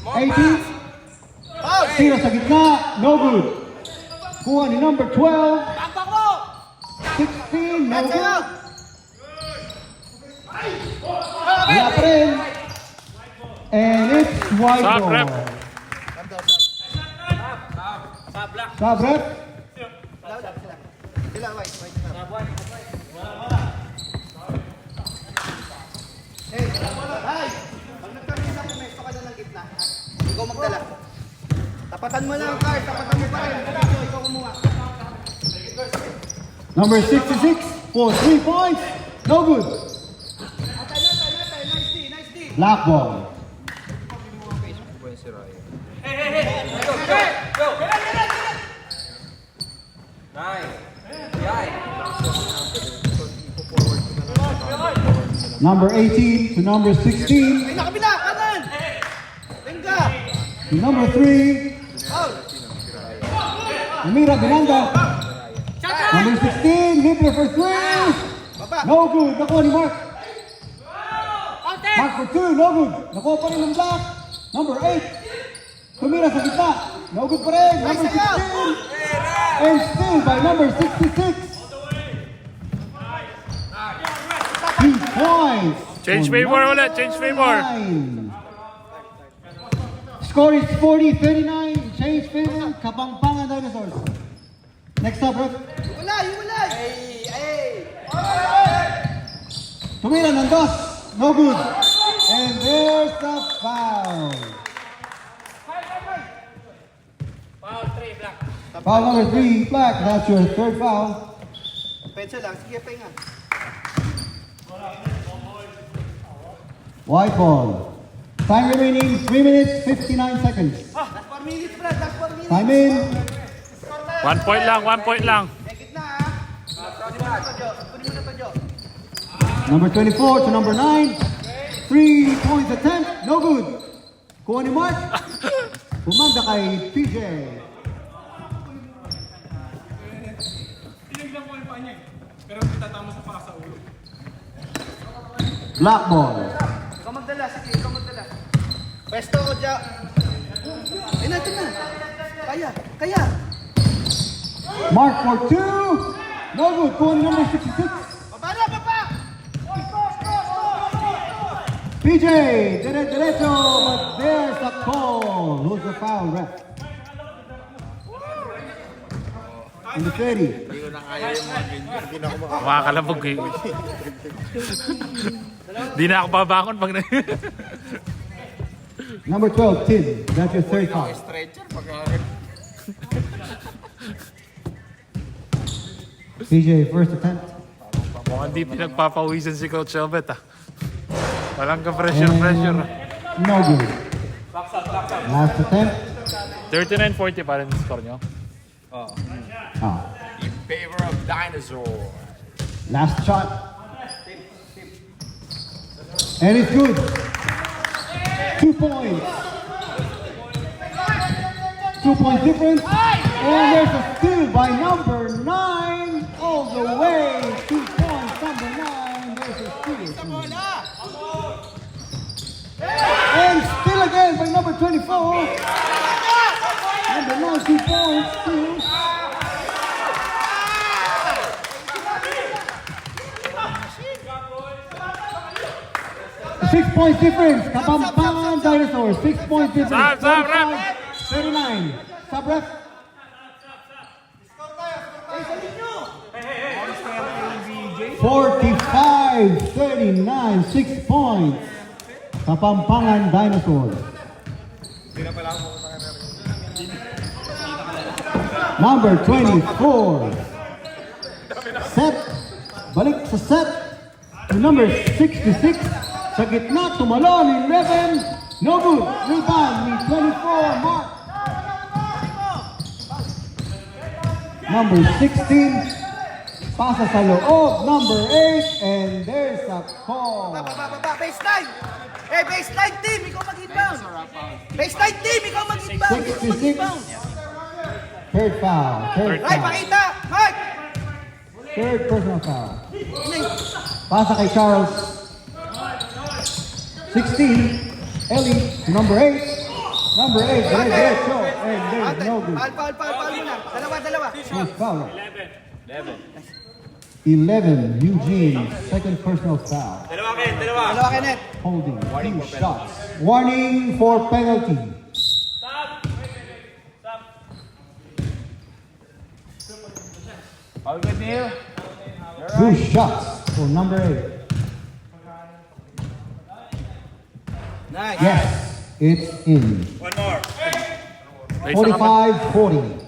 18, Foul! tira sa gitna, no good. Kuha ni number 12, Takpak mo! 16, no Let's go! good. Wala pa rin. And it's white Stop, ball. ref. Stop, ref. Sila, white. Hey, pag nagkakaroon na pumesto ka na ng gitna, ha? Ikaw magdala. Tapatan mo lang, Carl. Tapatan mo pa rin. Ikaw kumuha. Number 66 for 3 points. No good. Nice D. Black ball. Number 18 to number 16. Ay, nakabila! Kanan! Venga! To number 3. Amira Binanda. Number 16. Hitler for 3. Baba! No good. Nakuha ni Mark. Mark for 2. No good. Nakuha pa rin ng Black. Number 8. Tumira sa gitna. No good pa rin. Number 16. And still by number 66. 2 points. Change for favor number ulit, change favor. 9. Score is 40-39. Change favor. Kapampangan Dinosaurs. Next up, ref. Walay! Tumira ng dos. No good. And there's the foul. Foul number 3, Black. That's your third foul. Pensa lang. Sige, penga. White ball. Time remaining 3 minutes 59 seconds. Last 4 minutes, Brad. Last 4 minutes. Time in. 1 point lang, 1 point lang. Eh, gitna, ha? Kunin mo na pa, Jo. Number 24 to number 9. 3 points attempt. No good. Kuha ni Mark. Pumanda kay PJ. Black ball. Ikaw magdala. Sige, ikaw magdala. Pwesto ko, Jo. Ay, natin na. Kaya. Mark for 2. No good. Kuha ni number 66. Baba! PJ, derecho, but there's a call. Who's the foul, ref? In the 30. Makakalabog eh. Di na ako babangon pag na... Number 12, Tim. That's your third foul. Stretcher, PJ, first attempt. Mukhang di pinagpapawisan si Coach Elbet ah. Walang ka-pressure. No good. Last attempt. 39-40 pa rin yung score nyo. Ah. In favor of Dinosaur. Last shot. And it's good. 2 points. 2 points difference. And there's a steal by number 9. All the way. 2 points, number 9. There's a steal. And still again by number 24. Number 9, 2 points. Steal. Six points difference. Kapampangan Dinosaurs. 6 points difference. Stop, ref. 39. Stop, ref. Forty-five, 39, 6 points. Kapampangan Dinosaurs. Number 24. Set. Balik sa set. To number 66. Sa gitna, tumalon, 11. No good. Rebound ni 24, Mark. Number 16. Pasa sa loob, number 8. And there's a call. Baba. Baseline! Eh, baseline team! Ikaw mag-inbound! Baseline team! Ikaw mag-inbound! 66. Third foul. Third Right, foul. pakita! Mark! Third personal foul. Pasa kay Charles. 16. Ellie, number 8. Number 8, diretso. And there's no good. Foul muna. Dalawa. First foul. 11. 11, Eugene, second personal foul. Dalawa, Kenneth. Holding, 2 shots. Warning for penalty. All good, Neil? 2 shots for number 8. Nice. Yes, it's in. May isa ka pa. 45-40.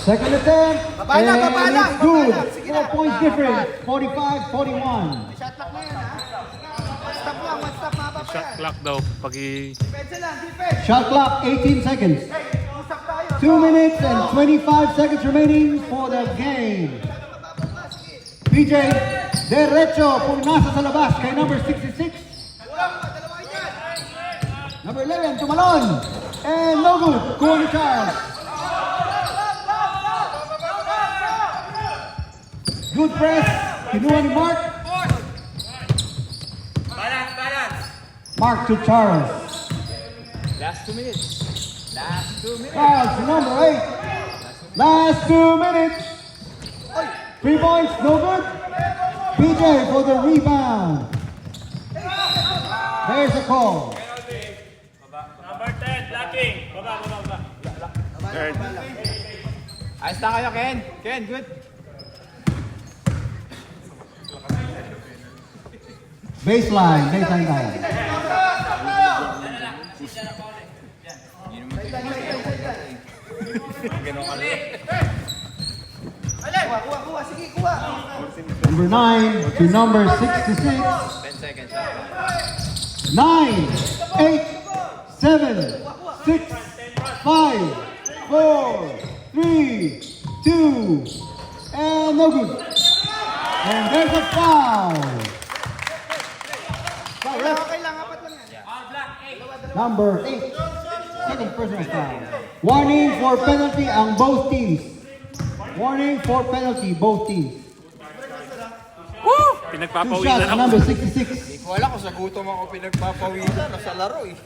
Second attempt. Baba na, and baba na, it's baba good. na. Sige 4 na. points difference. 45-41. Shot clock na yan, ha? One stop lang, one stop, mababa pa Shot yan. clock daw. Pag Defense lang, defense. Shot clock 18 seconds. Usap tayo. 2 minutes and 25 seconds remaining for the game. PJ, derecho kung nasa sa labas kay number 66. Number 11, tumalon. And no good. Kuha ni Charles. Good press. Kinuha ni Mark. Mark to Charles. Last 2 minutes. Last 2 minutes. Charles, number 8. Last 2 minutes. 3 points, no good. PJ for the rebound. There's a call. Number 10, blocking. Baba. Third. Ayos na kayo, Ken. Ken, good. Baseline tayo. Kuha, sige, kuha. Number 9 to number 66. 10 seconds. 9, 8, 7, 6, 5, 4, 3, 2, and no good. And there's a foul. Foul, ref. Okay lang, apat lang yan. Number 8, second personal foul. Warning for penalty ang both teams. Warning for penalty, both teams. 2 pinagpapawisan shots, ako. number 66. Hindi ko alam kung sa gutom ako pinagpapawisan o sa laro eh.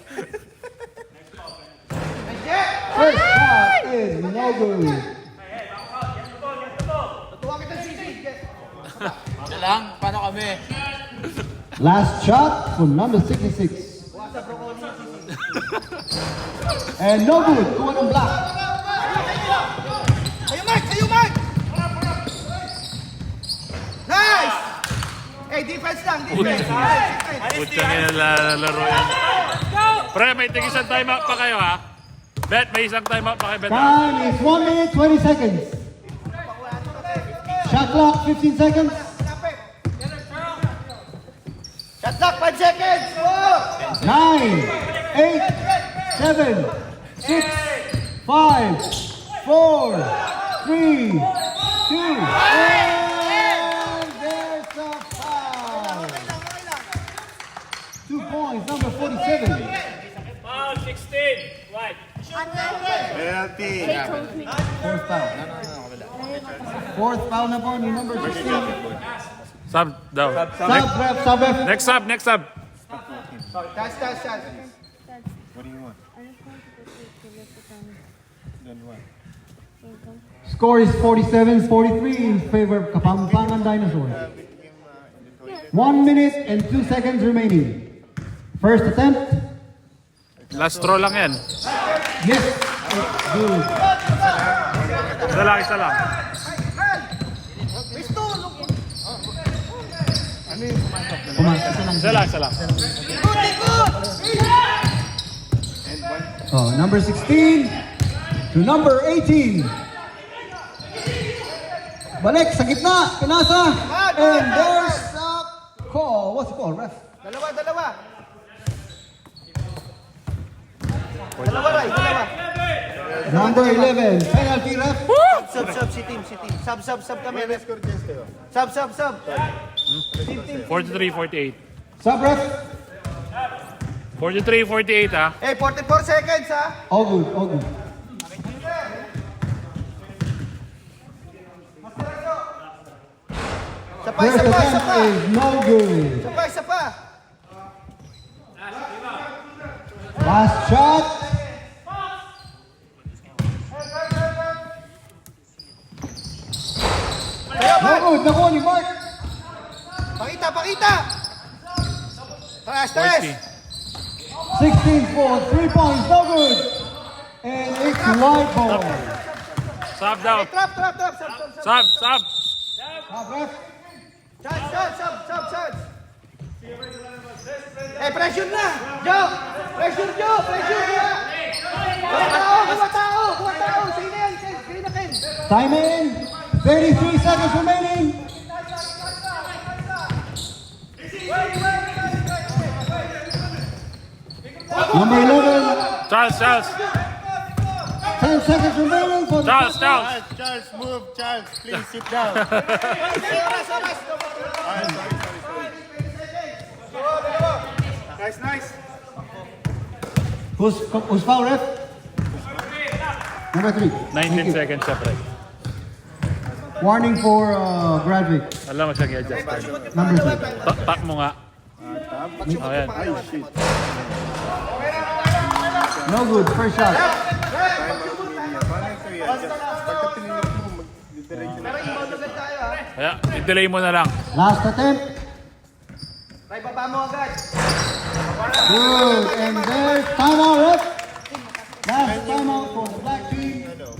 First shot is no good. Tuwa kita sisig. Ito lang, paano kami? Last shot from number 66. And no good. Kuha ng block. Kayo, Mark! Kayo, Mark! Nice! Eh, defense lang, defense. Defense. Putya nga lalaro yan. Pre, may tigisang timeout pa kayo ha. Bet, may isang timeout pa kayo, Bet. ha? Time is 1 minute 20 seconds. Shot clock 15 seconds. Shot clock, 5 seconds! Go! 9, 8, 7, 6, 5, 4, 3, 2, and there's a foul. 2 points, number 47. Foul, 16. White. Penalty. Fourth foul. Fourth foul na po ni number 16. Sub daw. Sub ref. Next sub, next sub. Taas. What do you want? Then what? Score is 47-43 in favor of Kapampangan Dinosaurs. 1 minute and 2 seconds remaining. First attempt. Last throw lang yan. Yes. It's good. Isa lang. Isa lang. Oh, number 16 to number 18. Balik sa gitna. Pinasa. And there's a call. What's the call, ref? Dalawa. Dalawa, Ray, dalawa. Number 11. Penalty, ref. Sub, si team. Sub kami. Sub. 43-48. Sub, ref. 43-48 ha. Eh, 44 seconds, ha? All good. Sapay, First attempt is no good. Sapay. Last shot. No good. Nakuha ni Mark. Pakita, pakita! Taas, taas! Forty. 16 for 3 points. No good. And it's white ball. Sub daw. Trap, trap, trap! Sub, sub, sub! Sub, sub. Ref. Chance, chance, sub, sub, chance! Eh, pressure na! Joe! Pressure, Joe! Pressure na! Kuha tao! Kuha tao! Kuha tao! Sige na yan, Ken! Sige na, Ken! Time in. 33 seconds remaining. Number 11. Charles, Charles. 10 seconds remaining for the Charles, Charles. Charles, move. Charles, please sit down. Oras, oras! Nice, nice. Who's foul, ref? Number 3. 19 seconds siya, pre. Warning for Bradwick. Alam mo siya i-adjust. Number 3. Tap mo nga. Oh, yan. Ay, shit. No good. First shot. Time out, Melia. Paano ito i-adjust? Pagka pininip mo, mag-diretso na. Kaya, i-delay mo na lang. Last attempt. Ray, baba mo agad! Good. And there's timeout, ref. Last timeout for the black team. Ano,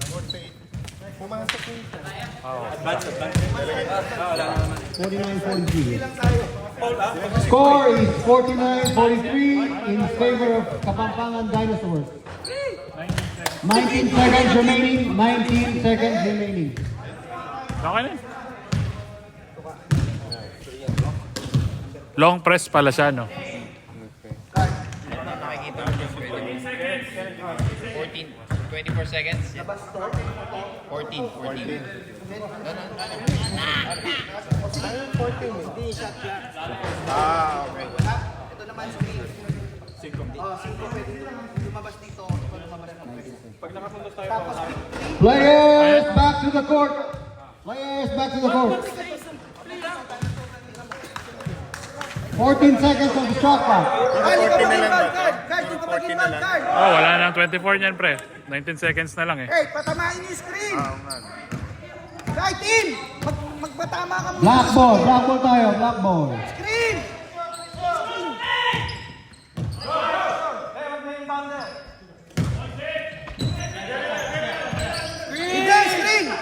pumasok yun siya. 49-43. Score is 49-43 in favor of Kapampangan Dinosaurs. 19 seconds remaining. 19 seconds remaining. Okay na. Long press pala siya, no? Nakikita ko dyan. 24 seconds. 14. Ah, okay. Ito naman screen. 5 pwede lumabas dito. Ito lumabas dito. Tapos, Players back to the court. Players back to the court. 14 seconds of the shot clock. Card, ikaw 40 na maging lang foul ba? card! Card, ikaw maging foul card! Oh, wala nang 24 niyan, pre. 19 seconds na lang eh. Hey, patamain niyo yung screen! Oo nga. Right in! Magpatama ka muna! Black ball tayo, black ball. Screen! Screen! Screen!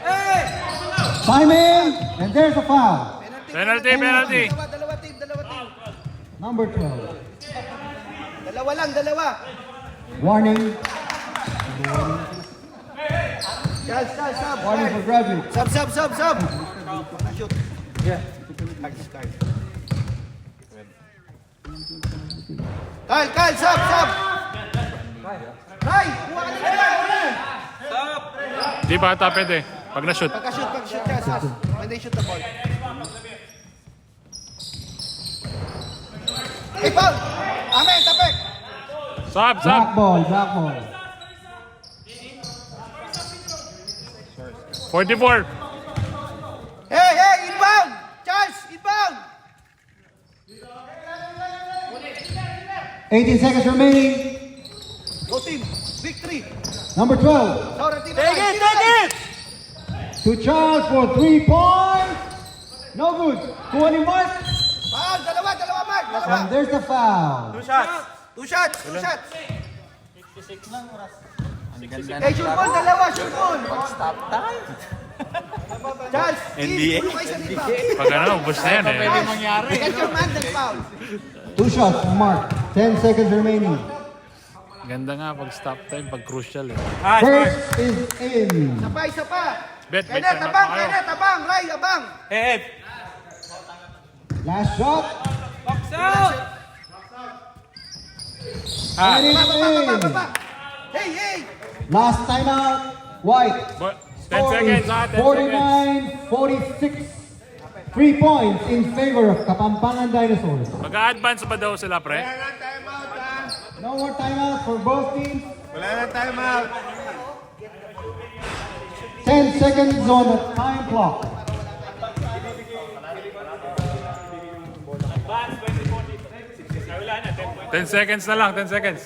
Hey! Time in, and there's a foul. Penalty. Dalawa team. Number 12. Dalawa lang, dalawa. Warning. Charles, sub. Warning for Bradwick. Sub. Shoot. Yeah. Kyle, sub. Ray, kuha ka nila. Di ba ata pwede? Pag na-shoot. Pagka-shoot ka, sas. When they shoot the ball. Hey, Paul! Amen, tapek! Sub. Black ball. 44. Hey, inbound! Charles, inbound! 18 seconds remaining. Go team, victory! Number 12. Sorry, team. Take it! To Charles for 3 points. No good. 20 Mark. Foul, dalawa, Mark! Dalawa! And there's the foul. Two shots! Hey, shoot ball, dalawa, shoot ball! Stop time. Charles, NBA? Pulo kayo sa rebound. Pag ano, ubos na yan eh. Get your man, then foul. 2 shots from Mark. 10 seconds remaining. Ganda nga pag stop time, pag crucial eh. First is in. Isa pa. Bet, Kenneth, na abang, pa kayo. Kenneth, abang, Ray, abang. Last shot. Box out! And it's Baba. in. Hey! Last timeout. White. 10 Score seconds is ha, 10 seconds. 49-46. 3 points in favor of Kapampangan Dinosaurs. Mag-a-advance pa daw sila, pre. Wala na time out, ha? No more timeouts for both teams. Wala na time out. 10 seconds on the time clock. Advance 20-40. Wala na, 10 points. 10 seconds na lang, 10 seconds.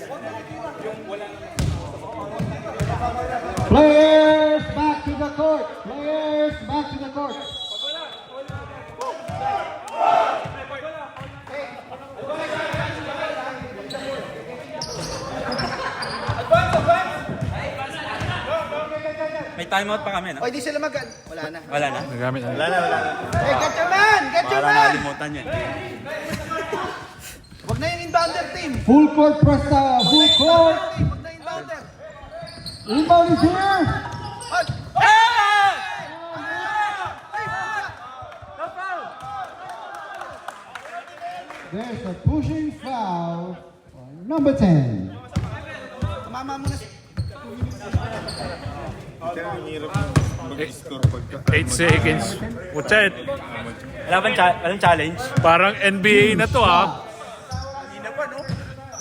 Players back to the court. Players back to the court. May timeout pa kami, no? O, hindi sila Wala na. Wala na. Nagamit na. Wala na. Hey, get your man! Get your man! Nakalimutan niya. Huwag na yung inbounder team. Full court press. Full court. Huwag na yung inbounder. Rebound is here. There's a pushing foul for number 10. Tumama mo na. Pero ang hirap mag-score pagka... 8 seconds. Puchet. Walang challenge. Parang NBA na to ah.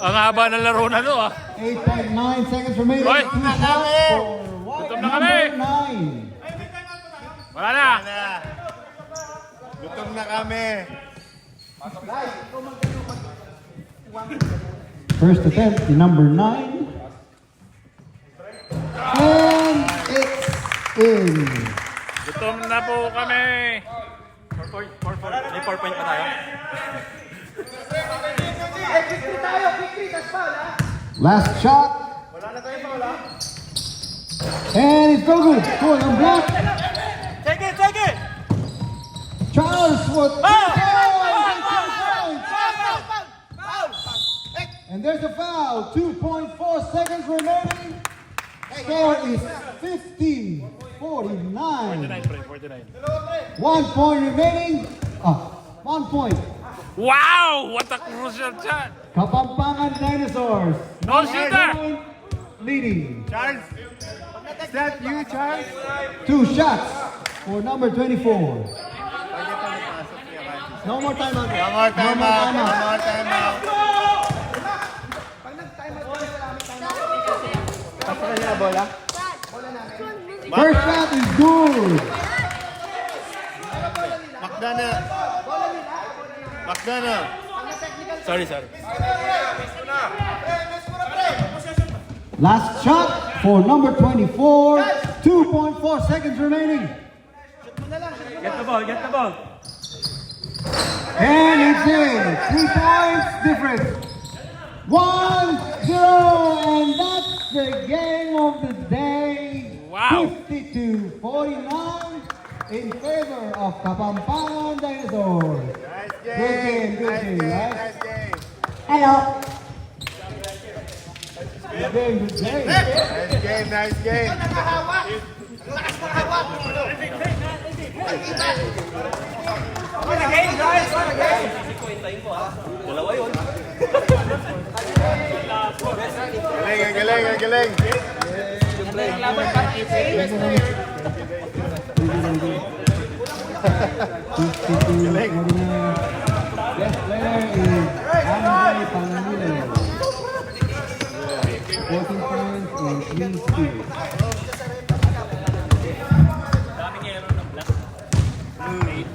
Ang haba ng laro na to ah. 8.9 seconds remaining. Hoy! Two shots for Gutom na kami. number 9. Wala na. Gutom na kami. First attempt, the number 9. And it's in. Gutom na po kami. May 4 point pa tayo. Last shot. And it's no good. Going on block. Take it! Charles with 2 points. And there's a foul. 2.4 seconds remaining. Score is 15-49. 1 point remaining. 1 point. Wow! What a crucial shot. Kapampangan Dinosaurs. No shooter. Leading. Charles! Is that you, Charles? 2 shots for number 24. No more timeout. No more time out. No more time out. First shot is good. McDonough. Sorry. Last shot for number 24. 2.4 seconds remaining. Get the ball. And it's in. 3 points difference. 1-0. And that's the game of the day. Wow. 52-49 in favor of Kapampangan Dinosaurs. Nice Good game, game. good game, right? Nice game. Hello. Good game, good game. Nice game. Galing. 52-49.